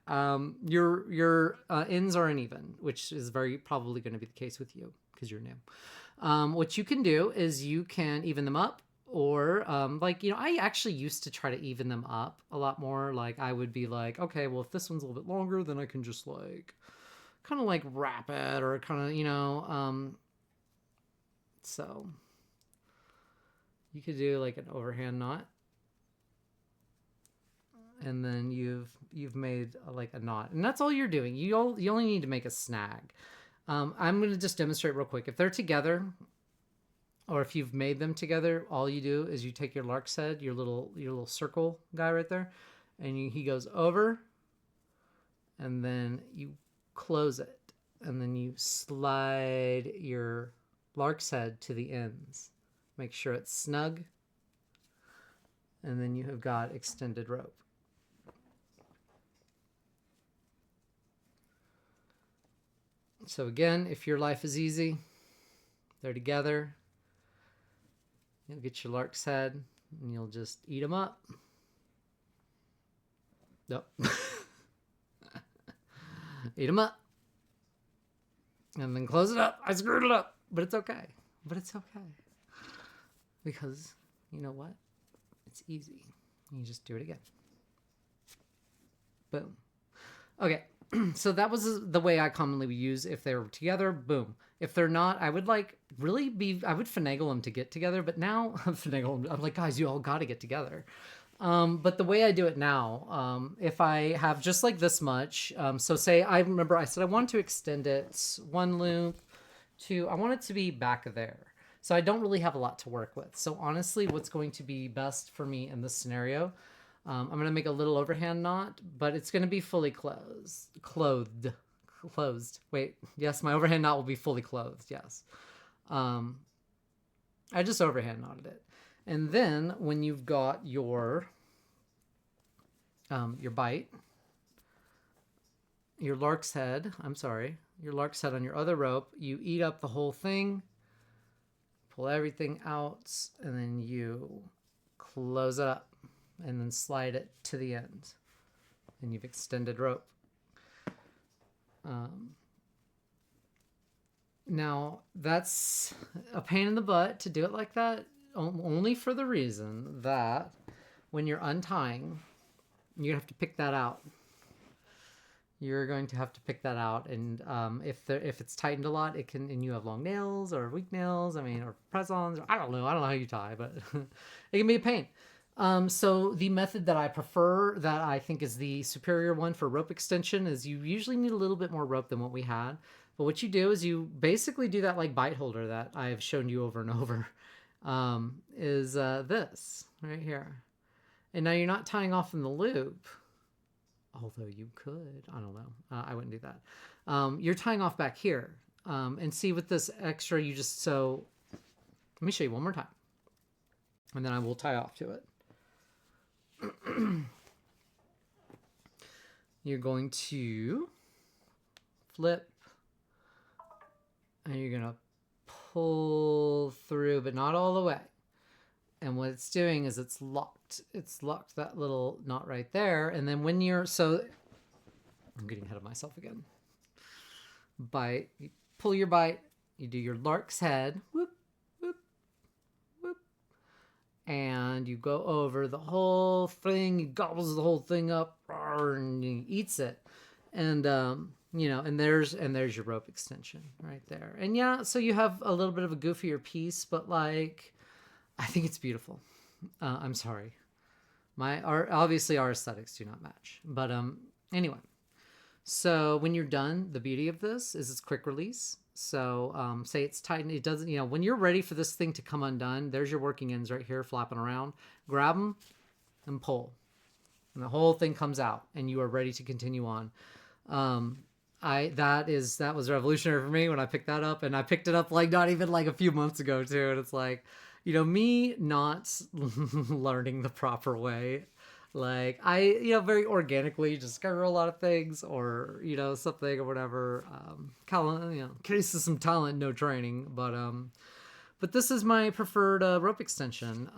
Your ends are uneven, which is very probably going to be the case with you because you're new. What you can do is you can even them up, or like, I actually used to try to even them up a lot more. Like I would be like, okay, well, if this one's a little bit longer, then I can just like kind of like wrap it, or kind of, so you could do like an overhand knot, and then you've made like a knot, and that's all you're doing. You only need to make a snag. I'm going to just demonstrate real quick. If they're together, or if you've made them together, all you do is you take your lark's head, your little circle guy right there, and he goes over, and then you close it, and then you slide your lark's head to the ends. Make sure it's snug, and then you have got extended rope. So again, if your life is easy, they're together, you'll get your lark's head and you'll just eat them up. Nope. Eat them up. And then close it up. I screwed it up. But it's okay. Because, you know what? It's easy. You just do it again. Boom. Okay. So that was the way I commonly would use if they were together. Boom. If they're not, I would like really I would finagle them to get together. But now I'm like, guys, you all got to get together. But the way I do it now, if I have just like this much, so say I remember I said I want to extend it one loop to, I want it to be back there. So I don't really have a lot to work with. So honestly, what's going to be best for me in this scenario, I'm going to make a little overhand knot, but it's going to be fully clothed. Wait, yes, my overhand knot will be fully clothed. Yes. I just overhand knotted it. And then when you've got your bite, your lark's head on your other rope, you eat up the whole thing, pull everything out, and then you close it up and then slide it to the end. And you've extended rope. Now, that's a pain in the butt to do it like that, only for the reason that when you're untying, you have to pick that out. You're going to have to pick that out, and if it's tightened a lot, it can, and you have long nails or weak nails, or press-ons, or I don't know how you tie, but it can be a pain. So the method that I prefer, that I think is the superior one for rope extension, is you usually need a little bit more rope than what we had. But what you do is you basically do that like bite holder that I have shown you over and over, is this right here. And now you're not tying off in the loop, although you could. I don't know. I wouldn't do that. You're tying off back here. And see, with this extra, let me show you one more time. And then I will tie off to it. You're going to flip, and you're going to pull through, but not all the way. And what it's doing is it's locked that little knot right there. And then when I'm getting ahead of myself again. Bite, you pull your bite, you do your lark's head, whoop, whoop, whoop, and you go over the whole thing. He gobbles the whole thing up, and he eats it. And and there's your rope extension right there. And yeah, so you have a little bit of a goofier piece, but like, I think it's beautiful. I'm sorry, obviously our aesthetics do not match, but anyway. So when you're done, the beauty of this is it's quick release. So say it's tight, it doesn't, when you're ready for this thing to come undone, there's your working ends right here flapping around. Grab them and pull, and the whole thing comes out, and you are ready to continue on. That was revolutionary for me when I picked that up, and I picked it up like not even like a few months ago too. And it's like, me not learning the proper way. Like I, very organically just discover a lot of things, or, something or whatever. Case of some talent, no training, but this is my preferred rope extension.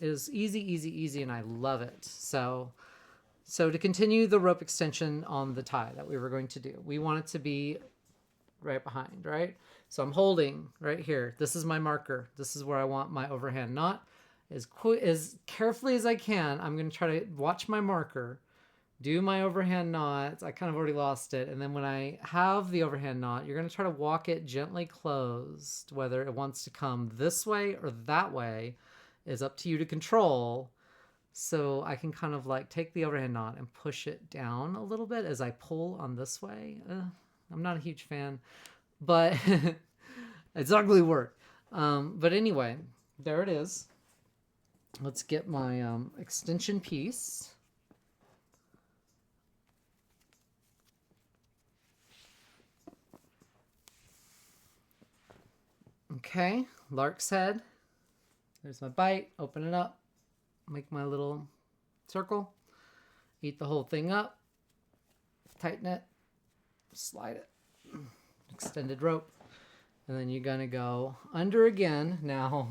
It is easy, and I love it. So So to continue the rope extension on the tie that we were going to do, we want it to be right behind, right? So I'm holding right here. This is my marker. This is where I want my overhand knot. As carefully as I can, I'm going to try to watch my marker, do my overhand knot. I kind of already lost it. And then when I have the overhand knot, you're going to try to walk it gently closed. Whether it wants to come this way or that way is up to you to control. So I can kind of like take the overhand knot and push it down a little bit as I pull on this way. I'm not a huge fan, but it's ugly work. But anyway, there it is. Let's get my extension piece. Okay, lark's head. There's my bite. Open it up. Make my little circle. Eat the whole thing up. Tighten it. Slide it. Extended rope. And then you're going to go under again. Now,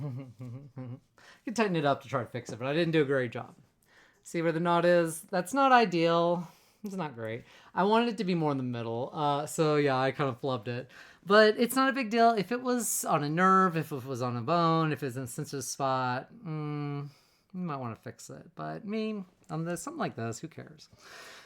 you can tighten it up to try to fix it, but I didn't do a great job. See where the knot is? That's not ideal. It's not great. I wanted it to be more in the middle. So yeah, I kind of flubbed it. But it's not a big deal. If it was on a nerve, if it was on a bone, if it's in a sensitive spot, you might want to fix it. But me, on this, something like this, who cares?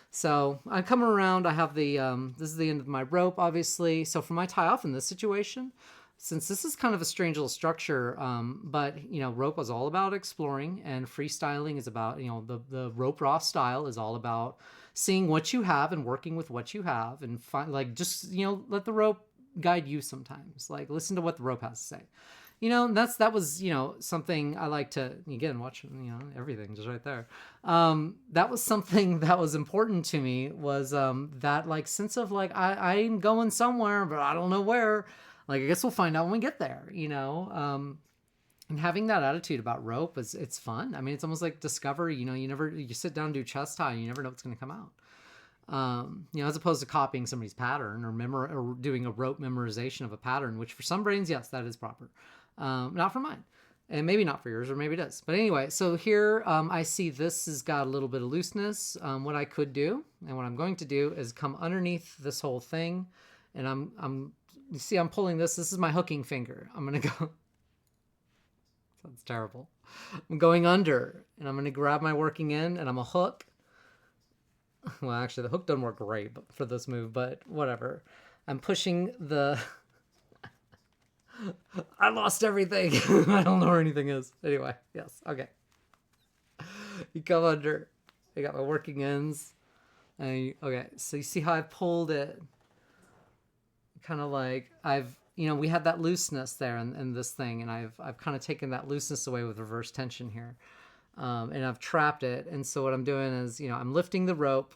So I'm coming around. I have the, this is the end of my rope, obviously. So for my tie off in this situation, since this is kind of a strange little structure, but, you know, rope is all about exploring, and freestyling is about, you know, the rope raw style is all about seeing what you have and working with what you have, and find, like, just, you know, let the rope guide you sometimes. Like, listen to what the rope has to say. You know, that was, you know, something I like to, again, watch, you know, everything just right there. That was something that was important to me, was that, like, sense of, like, I'm going somewhere, but I don't know where. Like, I guess we'll find out when we get there, you know? And having that attitude about rope it's fun. I mean, it's almost like discovery, you know, you sit down and do chest tie, and you never know what's going to come out. You know, as opposed to copying somebody's pattern or doing a rope memorization of a pattern, which for some brains, yes, that is proper. Not for mine, and maybe not for yours, or maybe it is. But anyway, so here I see this has got a little bit of looseness. What I could do, and what I'm going to do, is come underneath this whole thing, and you see I'm pulling this. This is my hooking finger. I'm going to go, sounds terrible. I'm going under, and I'm going to grab my working end, and I'm a hook. Well, actually, the hook doesn't work great for this move, but whatever. I'm pushing the... I lost everything. I don't know where anything is. Anyway, yes, okay. You come under. I got my working ends. Okay, so you see how I pulled it? Kind of like you know, we had that looseness there in this thing, and I've kind of taken that looseness away with reverse tension here. And I've trapped it. And so what I'm doing is, you know, I'm lifting the rope.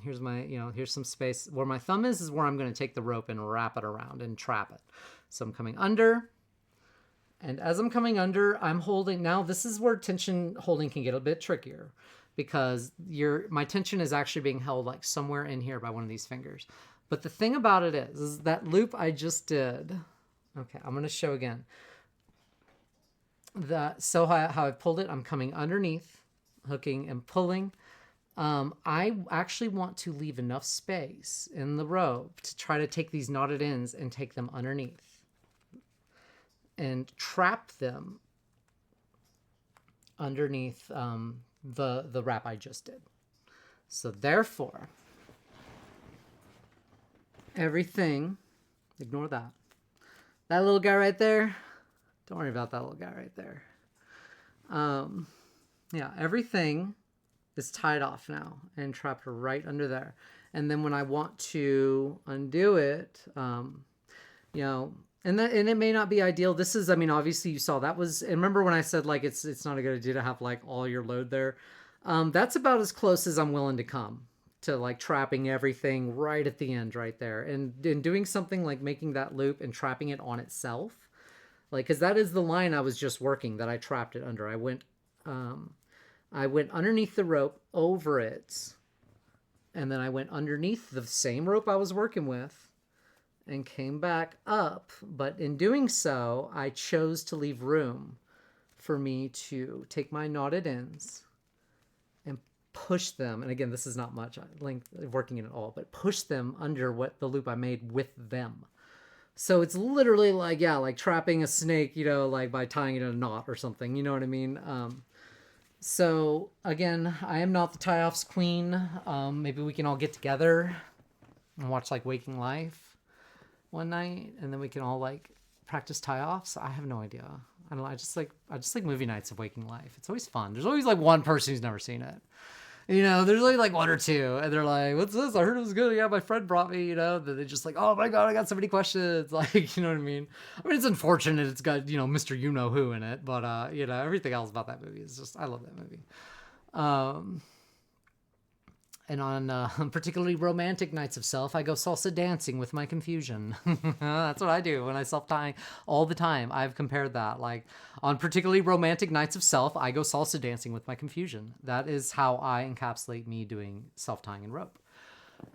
Here's my, you know, here's some space. Where my thumb is where I'm going to take the rope and wrap it around and trap it. So I'm coming under. And as I'm coming under, I'm holding. Now, this is where tension holding can get a bit trickier, because my tension is actually being held like somewhere in here by one of these fingers. But the thing about it is that loop I just did. Okay, I'm going to show again. So how I pulled it, I'm coming underneath, hooking and pulling. I actually want to leave enough space in the rope to try to take these knotted ends and take them underneath and trap them underneath the wrap I just did. So therefore, everything, ignore that. That little guy right there, don't worry about that little guy right there. Yeah, everything is tied off now and trapped right under there. And then when I want to undo it, you know, and it may not be ideal. This is, I mean, obviously you saw that was, and remember when I said like it's not a good idea to have like all your load there. That's about as close as I'm willing to come to like trapping everything right at the end right there. And in doing something like making that loop and trapping it on itself, like, because that is the line I was just working that I trapped it under. I went underneath the rope, over it, and then I went underneath the same rope I was working with and came back up. But in doing so, I chose to leave room for me to take my knotted ends and push them, and again, this is not much length working in at all, but push them under what the loop I made with them. So it's literally like, yeah, like trapping a snake, like by tying it in a knot or something, you know what I mean? So again, I am not the tie-offs queen. Maybe we can all get together and watch like Waking Life one night, and then we can all like practice tie-offs. I have no idea. I don't know. I just like movie nights of Waking Life. It's always fun. There's always like one person who's never seen it. There's only like one or two, and they're like, "What's this? I heard it was good. Yeah, my friend brought me." That they're just like, "Oh my god, I got so many questions." Like, you know what I mean? I mean, it's unfortunate it's got Mr. You Know Who in it, but everything else about that movie is just I love that movie. And on particularly romantic nights of self, I go salsa dancing with my confusion. That's what I do when I self-tie all the time. I've compared that. Like, on particularly romantic nights of self, I go salsa dancing with my confusion. That is how I encapsulate me doing self-tying and rope.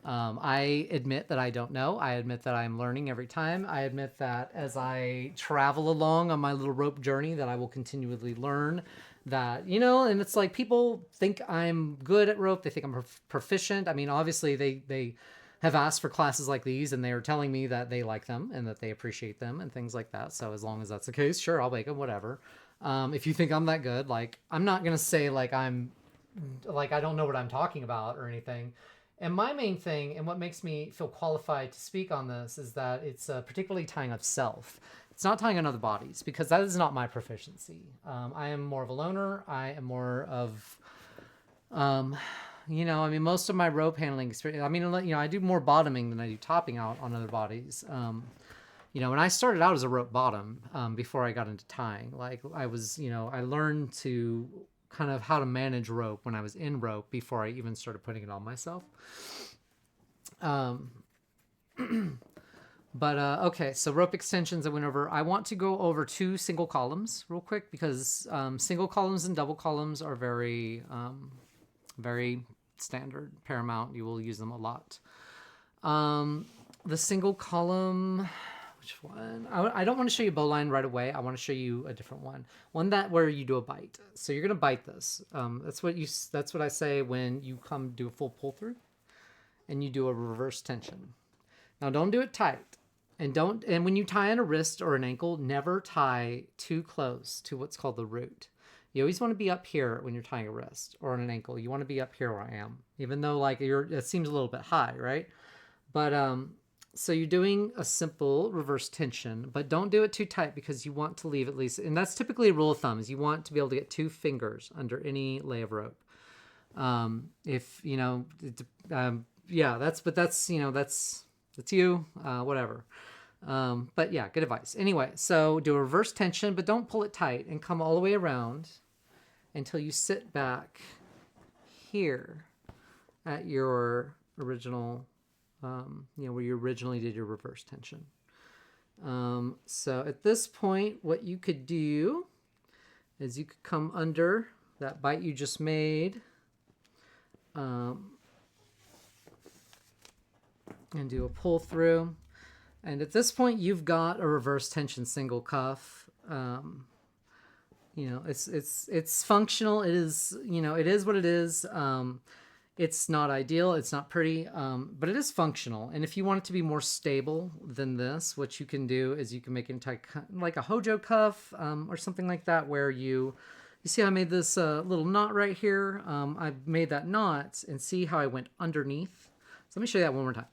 I admit that I don't know. I admit that I'm learning every time. I admit that as I travel along on my little rope journey that I will continually learn that, and it's like people think I'm good at rope. They think I'm proficient. I mean, obviously they have asked for classes like these and they are telling me that they like them and that they appreciate them and things like that. So as long as that's the case, sure, I'll make them, whatever. If you think I'm that good, like, I'm not going to say like I'm like, I don't know what I'm talking about or anything. And my main thing and what makes me feel qualified to speak on this is that it's particularly tying of self. It's not tying on other bodies because that is not my proficiency. I am more of a loner. I am more of, I mean, most of my rope handling experience, I mean, I do more bottoming than I do topping out on other bodies. When I started out as a rope bottom before I got into tying, like I was, I learned to kind of how to manage rope when I was in rope before I even started putting it on myself. But okay, so rope extensions I went over. I want to go over 2 single columns real quick because single columns and double columns are very, very standard, paramount. You will use them a lot. The single column, which one? I don't want to show you bowline right away. I want to show you a different one. One that where you do a bite. So you're gonna bite this. That's what I say when you come do a full pull through, and you do a reverse tension. Now don't do it tight. And when you tie on a wrist or an ankle, never tie too close to what's called the root. You always want to be up here when you're tying a wrist or an ankle. You want to be up here where I am, even though like it seems a little bit high, right? But so you're doing a simple reverse tension, but don't do it too tight because you want to leave at least, and that's typically a rule of thumb, is you want to be able to get 2 fingers under any lay of rope. If that's you, whatever. But yeah, good advice. Anyway, so do a reverse tension, but don't pull it tight and come all the way around until you sit back here at your original, where you originally did your reverse tension. So at this point, what you could do is you could come under that bite you just made, and do a pull through. And at this point, you've got a reverse tension single cuff. It's functional. It is, it is what it is. It's not ideal. It's not pretty, but it is functional. And if you want it to be more stable than this, what you can do is you can make it into like a Hojo cuff or something like that, where you see how I made this little knot right here. I made that knot and see how I went underneath. So let me show you that one more time.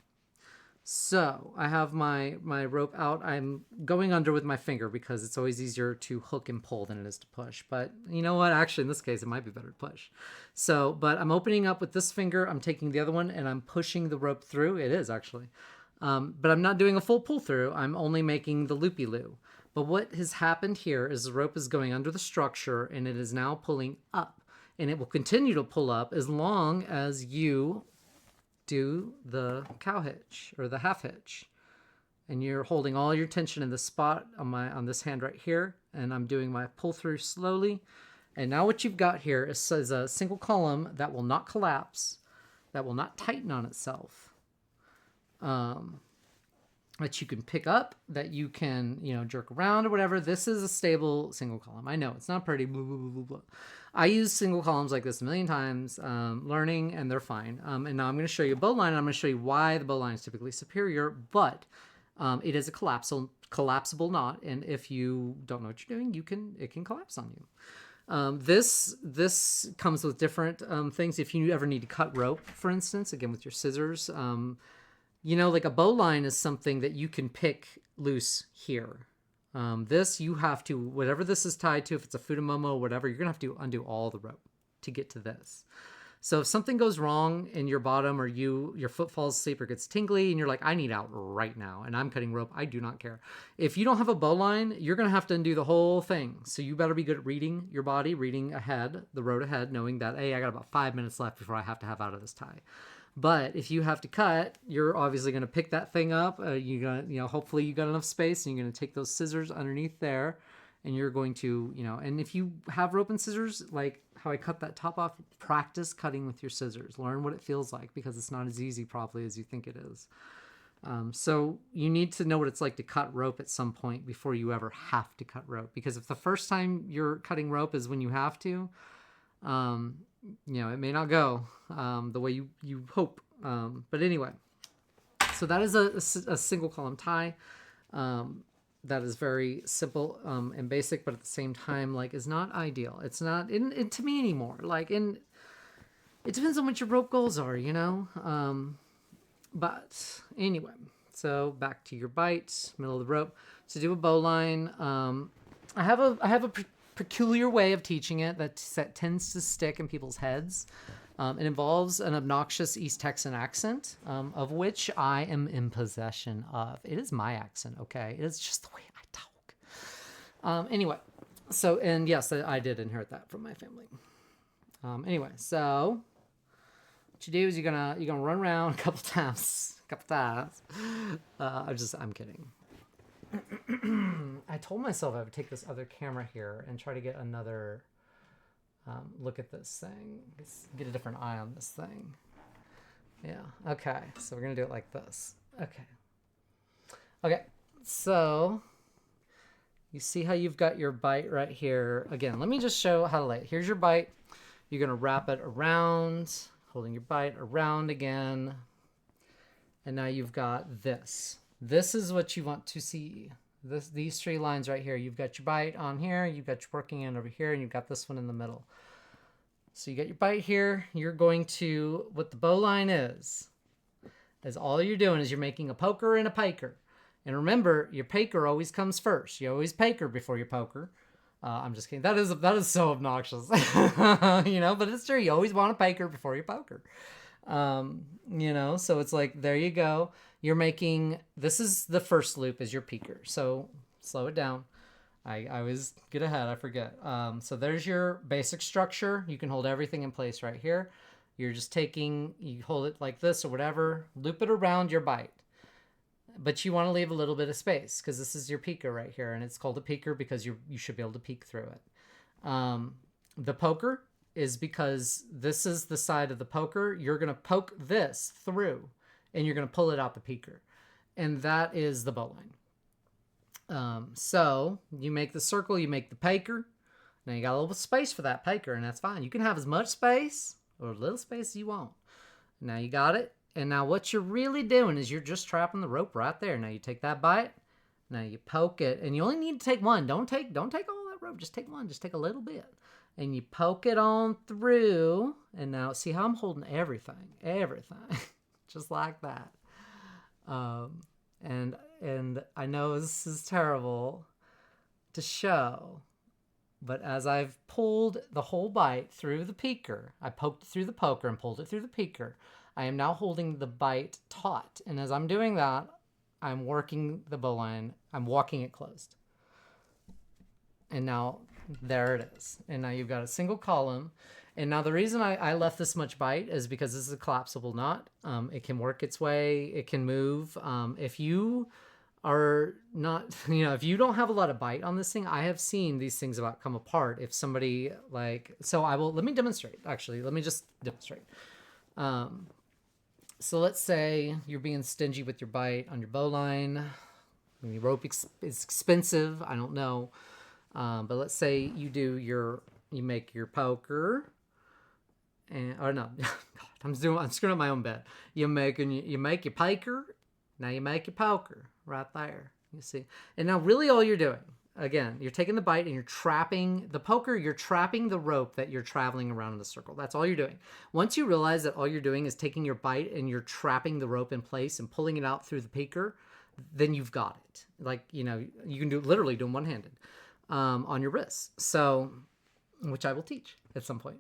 So I have my rope out. I'm going under with my finger because it's always easier to hook and pull than it is to push. But you know what? Actually, in this case, it might be better to push. So, but I'm opening up with this finger. I'm taking the other one and I'm pushing the rope through. It is actually. But I'm not doing a full pull through. I'm only making the loopy-loo. But what has happened here is the rope is going under the structure and it is now pulling up. And it will continue to pull up as long as you do the cow hitch or the half hitch, and you're holding all your tension in the spot on this hand right here, and I'm doing my pull through slowly. And now what you've got here is a single column that will not collapse, that will not tighten on itself, that you can pick up, that you can, jerk around or whatever. This is a stable single column. I know it's not pretty, blah, blah, blah, blah. I use single columns like this a million times, learning, and they're fine. And now I'm going to show you a bowline, and I'm going to show you why the bowline is typically superior, but it is a collapsible knot, and if you don't know what you're doing, it can collapse on you. This comes with different things. If you ever need to cut rope, for instance, again with your scissors, like a bowline is something that you can pick loose here. This you have to, whatever this is tied to, if it's a futomomo or whatever, you're gonna have to undo all the rope to get to this. So if something goes wrong in your bottom, or your foot falls asleep or gets tingly and you're like, I need out right now and I'm cutting rope, I do not care. If you don't have a bowline, you're going to have to undo the whole thing. So you better be good at reading your body, reading ahead, the road ahead, knowing that, hey, I got about 5 minutes left before I have to have out of this tie. But if you have to cut, you're obviously going to pick that thing up. You're going to, hopefully you got enough space, and you're going to take those scissors underneath there, and you're going to, and if you have rope and scissors, like how I cut that top off, practice cutting with your scissors. Learn what it feels like, because it's not as easy probably as you think it is. So you need to know what it's like to cut rope at some point before you ever have to cut rope. Because if the first time you're cutting rope is when you have to, it may not go the way you hope. But anyway, so that is a single column tie. That is very simple and basic, but at the same time, like, is not ideal. It's not in to me anymore. Like, it depends on what your rope goals are, But anyway, so back to your bite, middle of the rope. To do a bowline, I have a peculiar way of teaching it that tends to stick in people's heads. It involves an obnoxious East Texan accent, of which I am in possession of. It is my accent, okay? It is just the way I talk. Anyway, so, and yes, I did inherit that from my family. Anyway, so what you do is you're gonna run around a couple times. I'm kidding. I told myself I would take this other camera here and try to get another look at this thing. Get a different eye on this thing. Yeah, okay. So we're going to do it like this. Okay, so you see how you've got your bite right here. Again, let me just show how to lay it. Here's your bite. You're going to wrap it around, holding your bite around again. And now you've got this. This is what you want to see. These 3 lines right here. You've got your bite on here, you've got your working end over here, and you've got this one in the middle. So you got your bite here. You're going to, what the bowline is all you're doing is you're making a poker and a piker. And remember, your paker always comes first. You always paker before your poker. I'm just kidding. That is so obnoxious. But it's true. You always want a paker before your poker. So it's like, there you go. You're making, this is the first loop is your peaker. So slow it down. I always get ahead. I forget. So there's your basic structure. You can hold everything in place right here. You're just you hold it like this or whatever, loop it around your bite. But you want to leave a little bit of space, because this is your peaker right here. And it's called a peaker because you should be able to peek through it. The poker is because this is the side of the poker. You're going to poke this through, and you're going to pull it out the peaker. And that is the bowline. So you make the circle, you make the paker. Now you got a little space for that paker, and that's fine. You can have as much space or little space as you want. Now you got it. And now what you're really doing is you're just trapping the rope right there. Now you take that bite. Now you poke it, and you only need to take one. Don't take all that rope. Just take one. Just take a little bit. And you poke it on through. And now see how I'm holding everything. Just like that. And I know this is terrible to show, but as I've pulled the whole bite through the peaker, I poked it through the poker and pulled it through the peaker. I am now holding the bite taut. And as I'm doing that, I'm working the bowline. I'm walking it closed. And now there it is. And now you've got a single column. And now the reason I left this much bite is because this is a collapsible knot. It can work its way. It can move. If you are not, if you don't have a lot of bite on this thing, I have seen these things about come apart. If somebody let me demonstrate. Actually, let me just demonstrate. So let's say you're being stingy with your bite on your bowline. Your rope is expensive. I don't know. But let's say you make your poker, and or no, God, I'm screwing up my own bet. You make your poker. Now you make your poker right there. You see, and now really all you're doing, again, you're taking the bite and you're trapping the poker. You're trapping the rope that you're traveling around in the circle. That's all you're doing. Once you realize that all you're doing is taking your bite and you're trapping the rope in place and pulling it out through the peaker, then you've got it. Like, you know, you can literally do them one-handed on your wrists. So, which I will teach at some point.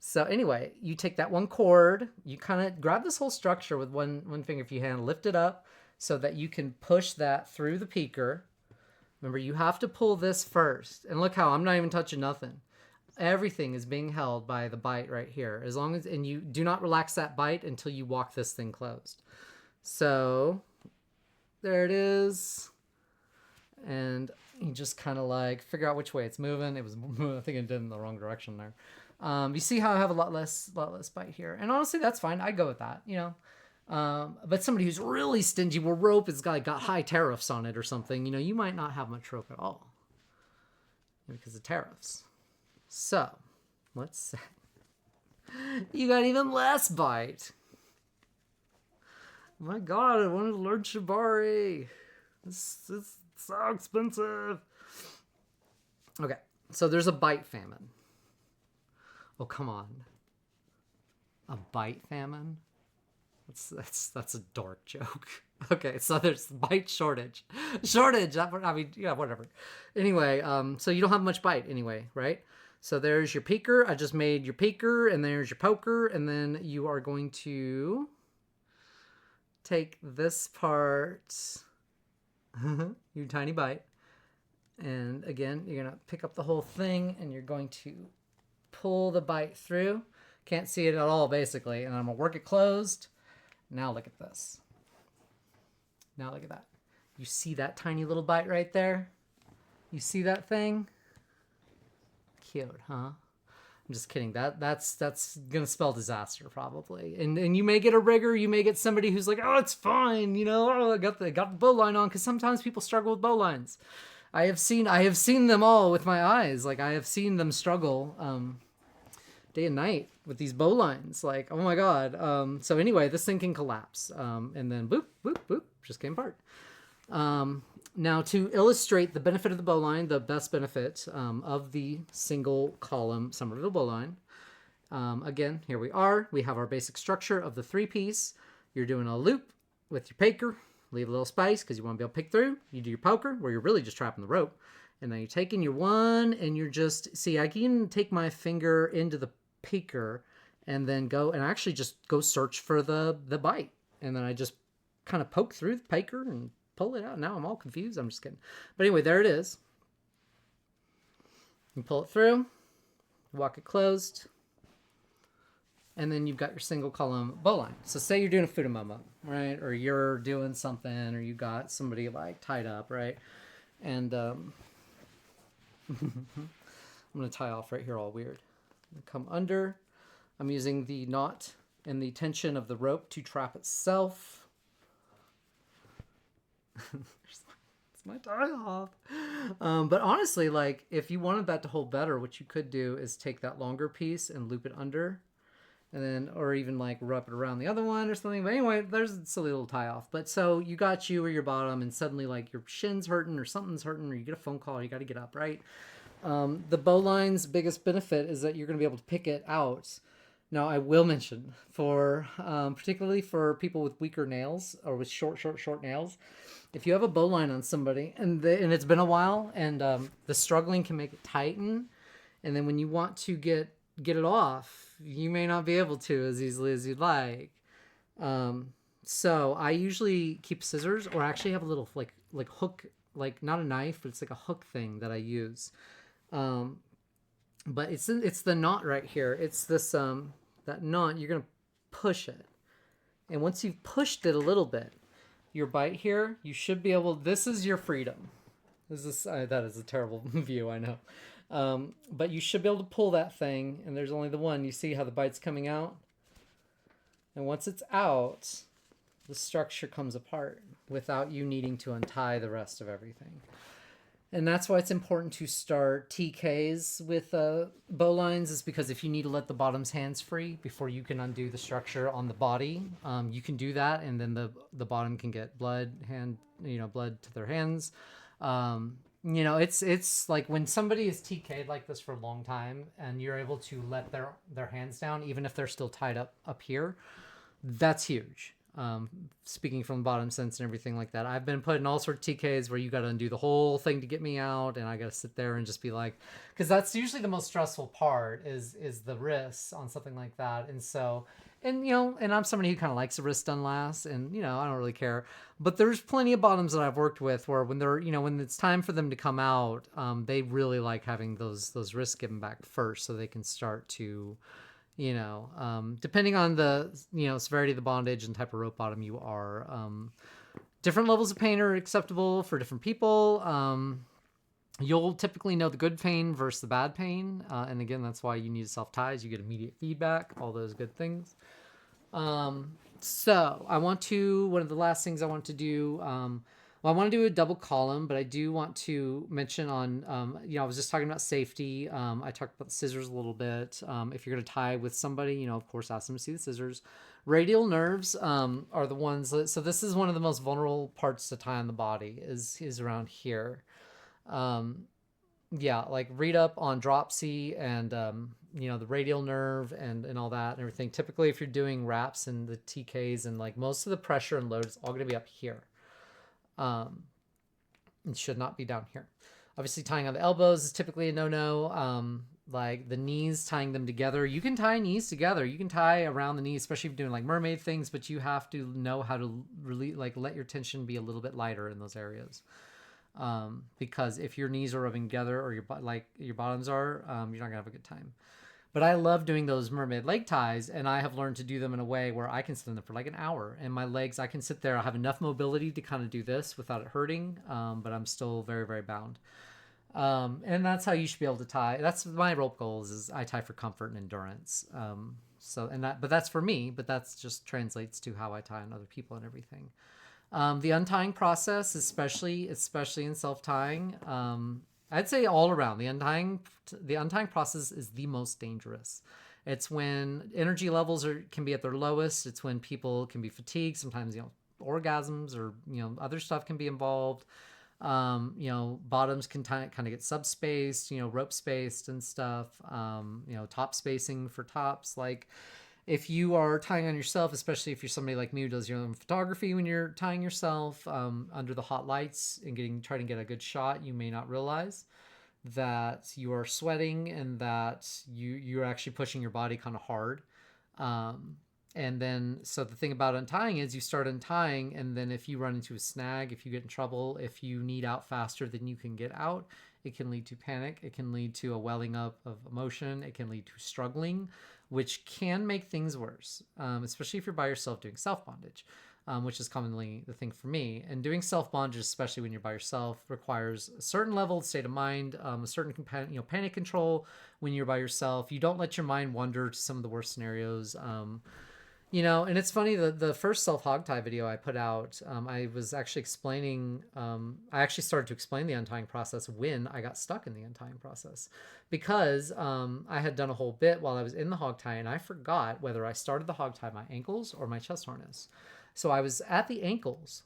So anyway, you take that one cord, you kind of grab this whole structure with one finger if you can, lift it up so that you can push that through the peaker. Remember, you have to pull this first. And look how I'm not even touching nothing. Everything is being held by the bite right here. As long as, and you do not relax that bite until you walk this thing closed. So there it is. And you just kind of like figure out which way it's moving. It was, I think it did in the wrong direction there. You see how I have a lot less bite here. And honestly, that's fine. I go with that, you know. But somebody who's really stingy where rope has got high tariffs on it or something, you know, you might not have much rope at all because of tariffs. So let's say you got even less bite. My God, I wanted to learn Shibari. It's so expensive. Okay, so there's a bite famine. Oh, come on. A bite famine? That's a dark joke. Okay, so there's bite shortage. Shortage. I mean, yeah, whatever. Anyway, so you don't have much bite anyway, right? So there's your peaker. I just made your peaker, and there's your poker, and then you are going to take this part, your tiny bite, and again, you're gonna pick up the whole thing, and you're going to pull the bite through. Can't see it at all, basically, and I'm gonna work it closed. Now look at this. Now look at that. You see that tiny little bite right there? You see that thing? Cute, huh? I'm just kidding. That's gonna spell disaster probably. And you may get a rigger. You may get somebody who's like, oh, it's fine. You know, oh, I got the bowline on, because sometimes people struggle with bowlines. I have seen them all with my eyes. Like, I have seen them struggle day and night with these bowlines. Like, oh my God. So anyway, this thing can collapse. And then boop, boop, boop, just came apart. Now, to illustrate the benefit of the bowline, the best benefit of the single column Somerville bowline. Again, here we are. We have our basic structure of the 3-piece. You're doing a loop with your paker. Leave a little space because you want to be able to pick through. You do your poker where you're really just trapping the rope. And then you're taking your one and you're just, see, I can take my finger into the peaker and then go and actually just go search for the bite. And then I just kind of poke through the peaker and pull it out. Now I'm all confused. I'm just kidding. But anyway, there it is. You pull it through, walk it closed, and then you've got your single column bowline. So say you're doing a futomomo, right? Or you're doing something, or you got somebody like tied up, right? And I'm going to tie off right here all weird. Come under. I'm using the knot and the tension of the rope to trap itself. It's my tie off. But honestly, like, if you wanted that to hold better, what you could do is take that longer piece and loop it under. And then, or even like wrap it around the other one or something. But anyway, there's a silly little tie off. But so you got you or your bottom, and suddenly like your shin's hurting or something's hurting, or you get a phone call, you got to get up, right? The bowline's biggest benefit is that you're going to be able to pick it out. Now, I will mention for particularly for people with weaker nails or with short nails, if you have a bowline on somebody and it's been a while and the struggling can make it tighten, and then when you want to get it off, you may not be able to as easily as you'd like. So I usually keep scissors, or actually have a little like hook, like not a knife, but it's like a hook thing that I use. But it's the knot right here. It's this that knot. You're gonna push it, and once you've pushed it a little bit, your bite here, you should be able. This is your freedom. That is a terrible view, I know. But you should be able to pull that thing, and there's only the one. You see how the bite's coming out? And once it's out, the structure comes apart without you needing to untie the rest of everything. And that's why it's important to start TKs with bowlines, is because if you need to let the bottom's hands free before you can undo the structure on the body, you can do that, and then the bottom can get blood to their hands. It's like when somebody is TK'd like this for a long time, and you're able to let their hands down, even if they're still tied up here, that's huge. Speaking from the bottom sense and everything like that. I've been put in all sorts of TKs where you got to undo the whole thing to get me out, and I got to sit there and just be like, because that's usually the most stressful part is the wrists on something like that. And so, and I'm somebody who kind of likes the wrist done last, and I don't really care. But there's plenty of bottoms that I've worked with where when they're when it's time for them to come out, they really like having those wrists given back first so they can start to depending on the severity of the bondage and type of rope bottom you are, different levels of pain are acceptable for different people. You'll typically know the good pain versus the bad pain, and again, that's why you need to self ties. You get immediate feedback, all those good things. So one of the last things I want to do, I want to do a double column, but I do want to mention on, I was just talking about safety. I talked about the scissors a little bit. If you're going to tie with somebody, of course, ask them to see the scissors. Radial nerves are the ones so this is one of the most vulnerable parts to tie on the body is around here. Like read up on dropsy and, the radial nerve and all that and everything. Typically, if you're doing wraps and the TKs and like most of the pressure and load is all going to be up here. It should not be down here. Obviously, tying on the elbows is typically a no-no. Like the knees, tying them together. You can tie knees together. You can tie around the knees, especially if you're doing like mermaid things, but you have to know how to really let your tension be a little bit lighter in those areas. Because if your knees are rubbing together or your bottoms are, you're not gonna have a good time. But I love doing those mermaid leg ties, and I have learned to do them in a way where I can sit them for like an hour. And my legs, I can sit there. I have enough mobility to kind of do this without it hurting, but I'm still very, very bound. And that's how you should be able to tie. That's my rope goals is I tie for comfort and endurance. But that's for me, but that's just translates to how I tie on other people and everything. The untying process, especially in self-tying, I'd say all around the untying process is the most dangerous. It's when energy levels can be at their lowest. It's when people can be fatigued. Sometimes orgasms or other stuff can be involved. Bottoms can kind of get subspaced. Rope spaced and stuff. Top spacing for tops. Like if you are tying on yourself, especially if you're somebody like me who does your own photography, when you're tying yourself under the hot lights and trying to get a good shot, you may not realize that you are sweating and that you're actually pushing your body kind of hard. And then, so the thing about untying is you start untying, and then if you run into a snag, if you get in trouble, if you need out faster than you can get out, it can lead to panic. It can lead to a welling up of emotion. It can lead to struggling, which can make things worse, especially if you're by yourself doing self-bondage, which is commonly the thing for me. And doing self-bondage, especially when you're by yourself, requires a certain level of state of mind, a certain panic control when you're by yourself. You don't let your mind wander to some of the worst scenarios. And it's funny, the first self-hog tie video I put out, I was actually explaining, I actually started to explain the untying process when I got stuck in the untying process, because I had done a whole bit while I was in the hog tie, and I forgot whether I started the hog tie my ankles or my chest harness. So I was at the ankles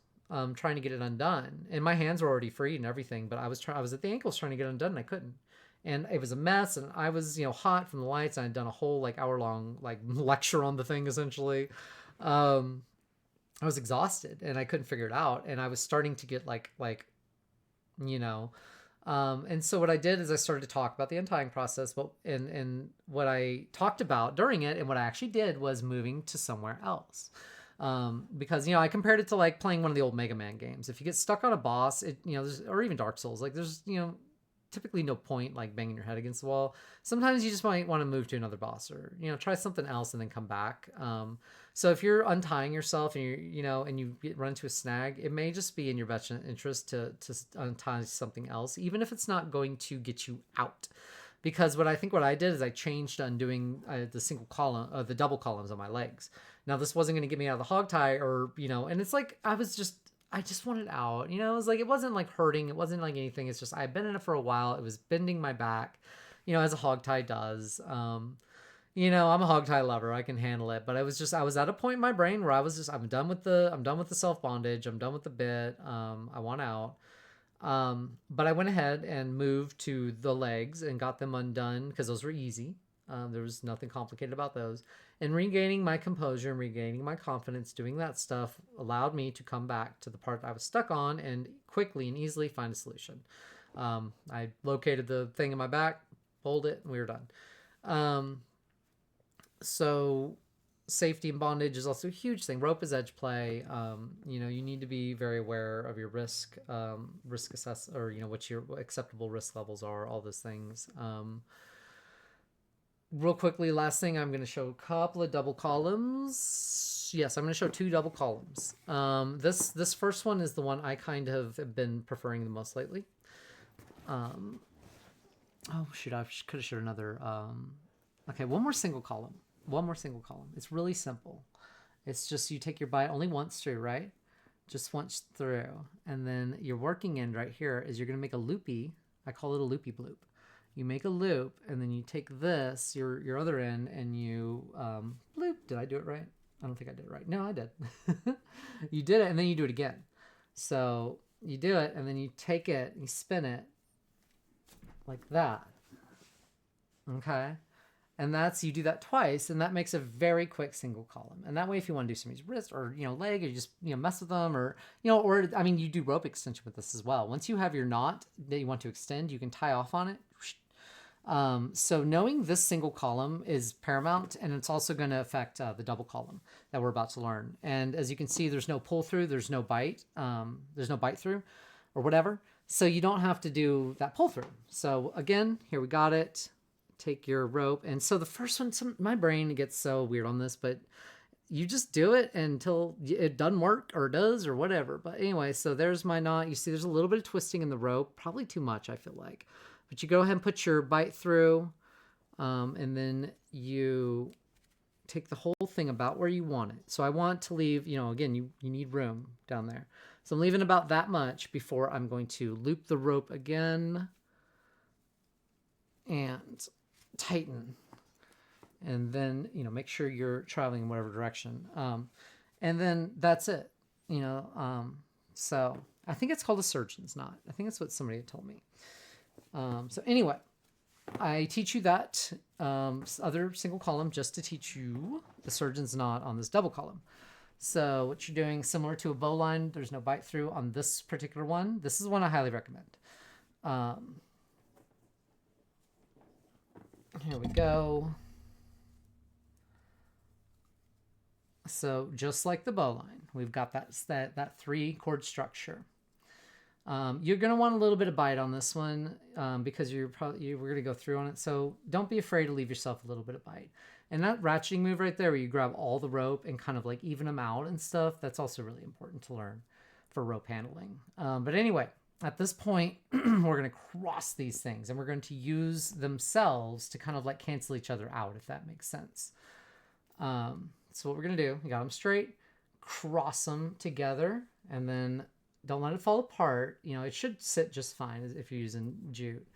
trying to get it undone, and my hands were already free and everything, but I was at the ankles trying to get it undone, and I couldn't. And it was a mess, and I was, hot from the lights, and I'd done a whole hour-long lecture on the thing essentially. I was exhausted, and I couldn't figure it out, and I was starting to get and so what I did is I started to talk about the untying process, and what I talked about during it, and what I actually did was moving to somewhere else. Because I compared it to playing one of the old Mega Man games. If you get stuck on a boss, or even Dark Souls, there's typically no point banging your head against the wall. Sometimes you just might want to move to another boss, or try something else and then come back. So if you're untying yourself and you run into a snag, it may just be in your best interest to untie something else, even if it's not going to get you out. because what I did is I changed to undoing the single column, the double columns on my legs. Now this wasn't going to get me out of the hog tie, or and it's like I just wanted out. It was like it wasn't like hurting, it wasn't like anything. It's just I've been in it for a while. It was bending my back, as a hog tie does. I'm a hog tie lover. I can handle it, but I was at a point in my brain where I'm done with the self bondage. I'm done with the bit. I want out. But I went ahead and moved to the legs and got them undone because those were easy. There was nothing complicated about those. And regaining my composure and regaining my confidence doing that stuff allowed me to come back to the part I was stuck on and quickly and easily find a solution. I located the thing in my back, pulled it, and we were done. So safety and bondage is also a huge thing. Rope is edge play. You need to be very aware of your risk assess, or what your acceptable risk levels are, all those things. Real quickly, last thing, I'm going to show a couple of double columns. Yes, I'm going to show 2 double columns. This first one is the one I kind of have been preferring the most lately. Oh shoot, I could have showed another. Okay, one more single column. It's really simple. It's just you take your bite only once through, right? Just once through. And then your working end right here is you're going to make a loopy. I call it a loopy bloop. You make a loop, and then you take this, your other end, and you bloop. Did I do it right? I don't think I did it right. No, I did. You did it, and then you do it again. So you do it, and then you take it, and you spin it like that. Okay? And you do that twice, and that makes a very quick single column. And that way, if you want to do somebody's wrist or, leg, or you just, mess with them, or, you do rope extension with this as well. Once you have your knot that you want to extend, you can tie off on it. So knowing this single column is paramount, and it's also going to affect the double column that we're about to learn. And as you can see, there's no pull through, there's no bite through or whatever. So you don't have to do that pull through. So again, here we got it. Take your rope. And so the first one, my brain gets so weird on this, but you just do it until it doesn't work, or does, or whatever. But anyway, so there's my knot. You see there's a little bit of twisting in the rope, probably too much, I feel like. But you go ahead and put your bite through, and then you take the whole thing about where you want it. So I want to leave, again, you need room down there. So I'm leaving about that much before I'm going to loop the rope again and tighten. And then, make sure you're traveling in whatever direction. And then that's it, so I think it's called a surgeon's knot. I think that's what somebody had told me. So anyway, I teach you that other single column just to teach you the surgeon's knot on this double column. So what you're doing, similar to a bowline, there's no bite through on this particular one. This is one I highly recommend. Here we go. So just like the bowline, we've got that 3-chord structure. You're going to want a little bit of bite on this one because we're going to go through on it. So don't be afraid to leave yourself a little bit of bite. And that ratcheting move right there where you grab all the rope and kind of like even them out and stuff, that's also really important to learn for rope handling. But anyway, at this point, we're going to cross these things and we're going to use themselves to kind of like cancel each other out, if that makes sense. So what we're going to do, you got them straight, cross them together, and then don't let it fall apart. It should sit just fine if you're using jute.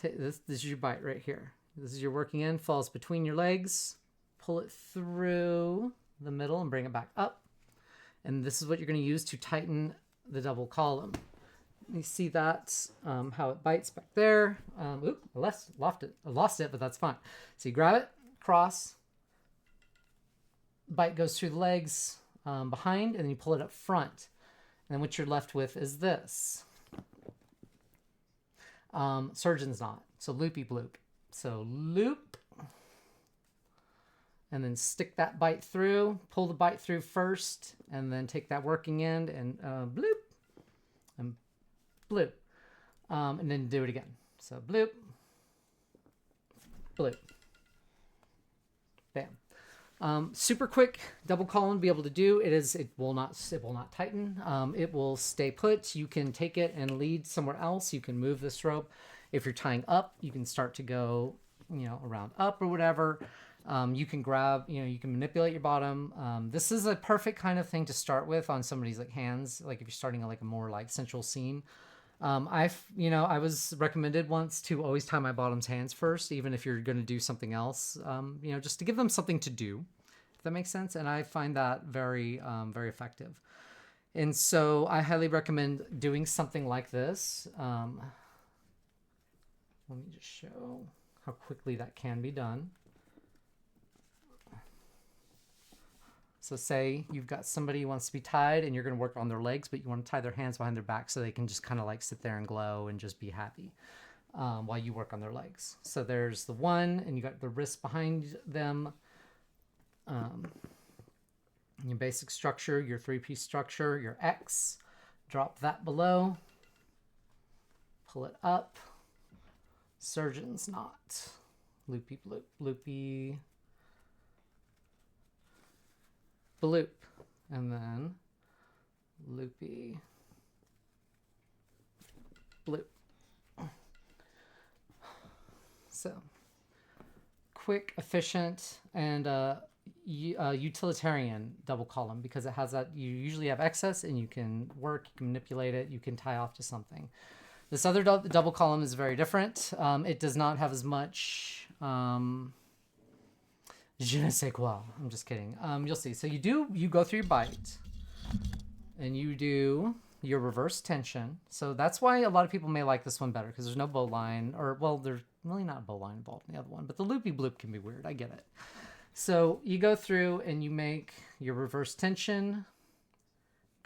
This is your bite right here. This is your working end, falls between your legs. Pull it through the middle and bring it back up. And this is what you're going to use to tighten the double column. You see that, how it bites back there. I lost it, but that's fine. So you grab it, cross, bite goes through the legs, behind, and then you pull it up front. And then what you're left with is this. Surgeon's knot. So loopy bloop. So loop. And then stick that bite through. Pull the bite through first. And then take that working end and bloop. And bloop. And then do it again. So bloop. Bloop. Bam. Super quick double column to be able to do. It will not tighten. It will stay put. You can take it and lead somewhere else. You can move this rope. If you're tying up, you can start to go, around up or whatever. You can grab, you can manipulate your bottom. This is a perfect kind of thing to start with on somebody's like hands. Like if you're starting like a more like central seam. I was recommended once to always tie my bottom's hands first, even if you're going to do something else, just to give them something to do, if that makes sense. And I find that very, very effective. And so I highly recommend doing something like this. Let me just show how quickly that can be done. So say you've got somebody who wants to be tied and you're going to work on their legs, but you want to tie their hands behind their back so they can just kind of like sit there and glow and just be happy while you work on their legs. So there's the one, and you got the wrists behind them. Your basic structure, your 3-piece structure, your X. Drop that below. Pull it up. Surgeon's knot. Loopy bloop, loopy bloop, and then loopy bloop. So quick, efficient, and utilitarian double column, because it has that, you usually have excess and you can work, you can manipulate it, you can tie off to something. This other double column is very different. It does not have as much je ne sais quoi. I'm just kidding. You'll see. So you go through your bite and you do your reverse tension. So that's why a lot of people may like this one better, because there's no bowline, or well, there's really not bowline involved in the other one, but the loopy bloop can be weird. I get it. So you go through and you make your reverse tension,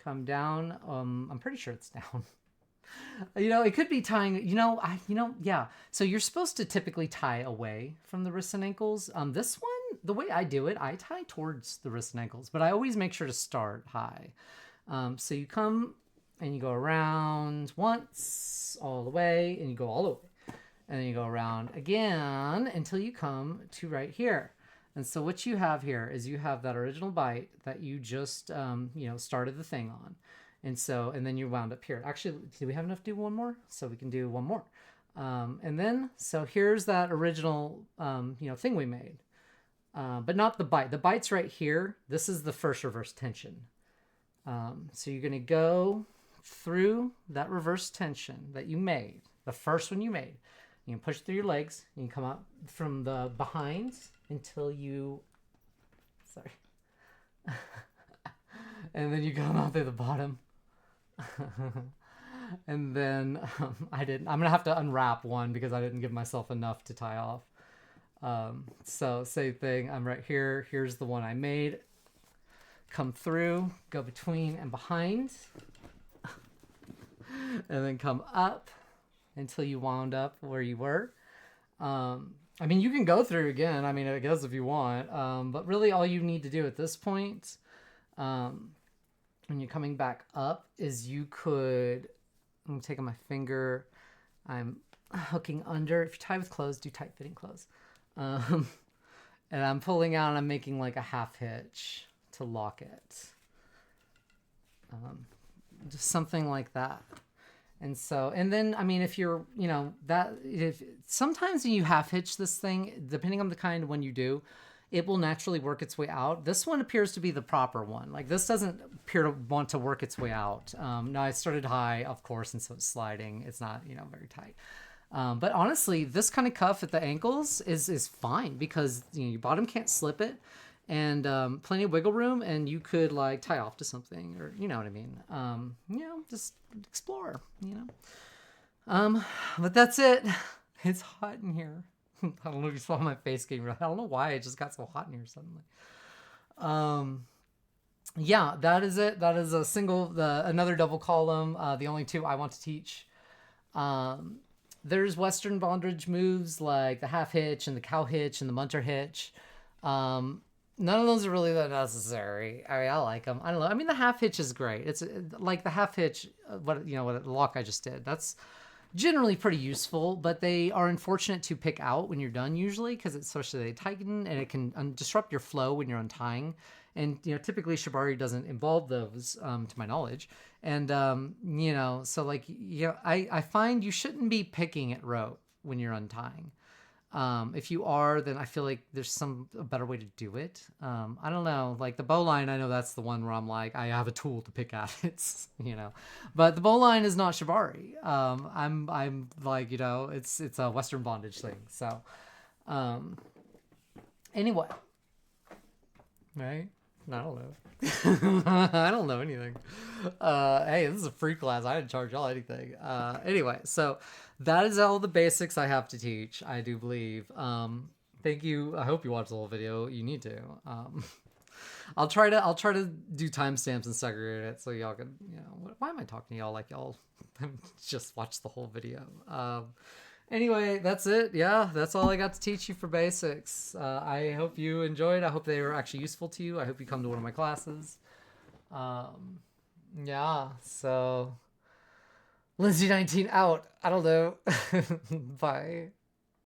come down. I'm pretty sure it's down. It could be tying, yeah. So you're supposed to typically tie away from the wrists and ankles. This one, the way I do it, I tie towards the wrists and ankles, but I always make sure to start high. So you come and you go around once all the way, and you go all the way, and then you go around again until you come to right here. And so what you have here is you have that original bite that you just, started the thing on. And then you wound up here. Actually, do we have enough to do one more? So we can do one more. So here's that original, thing we made. But not the bite. The bite's right here. This is the first reverse tension. So you're going to go through that reverse tension that you made, the first one you made. You can push through your legs. You can come up from the behind until you, and then you come out through the bottom. And then I'm going to have to unwrap one because I didn't give myself enough to tie off. So same thing. I'm right here. Here's the one I made. Come through, go between and behind, and then come up until you wound up where you were. You can go through again. I guess if you want, but really all you need to do at this point, when you're coming back up, is I'm taking my finger, I'm hooking under. If you tie with clothes, do tight fitting clothes. And I'm pulling out and I'm making like a half hitch to lock it. Just something like that. And then, if you're, if sometimes when you half hitch this thing, depending on the kind when you do, it will naturally work its way out. This one appears to be the proper one. Like this doesn't appear to want to work its way out. Now I started high, of course, and so it's sliding. It's not, very tight. But honestly, this kind of cuff at the ankles is fine because your bottom can't slip it, and plenty of wiggle room, and you could like tie off to something, or you know what I mean. Just explore. But that's it. It's hot in here. I don't know if you saw my face getting red. I don't know why it just got so hot in here suddenly. Yeah, that is it. That is another double column. The only two I want to teach. There's Western bondage moves like the half hitch and the cow hitch and the munter hitch. None of those are really that necessary. I like them. I don't know. The half hitch is great. It's like the half hitch, what the lock I just did. That's generally pretty useful, but they are unfortunate to pick out when you're done usually, because especially they tighten and it can disrupt your flow when you're untying. and typically Shibari doesn't involve those, to my knowledge. And so like I find you shouldn't be picking at rope when you're untying. If you are, then I feel like there's a better way to do it. I don't know, like the bowline, I know that's the one where I'm like, I have a tool to pick at it, but the bowline is not Shibari. I'm like, it's a Western bondage thing. So, anyway, right? I don't know. I don't know anything. Hey, this is a free class. I didn't charge y'all anything. Anyway, so that is all the basics I have to teach, I do believe. Thank you. I hope you watched the whole video. You need to. I'll try to do timestamps and segregate it so y'all can, why am I talking to y'all like y'all just watch the whole video? Anyway, that's it. Yeah, that's all I got to teach you for basics. I hope you enjoyed. I hope they were actually useful to you. I hope you come to one of my classes. Yeah, so Linzy19 out. I don't know. Bye.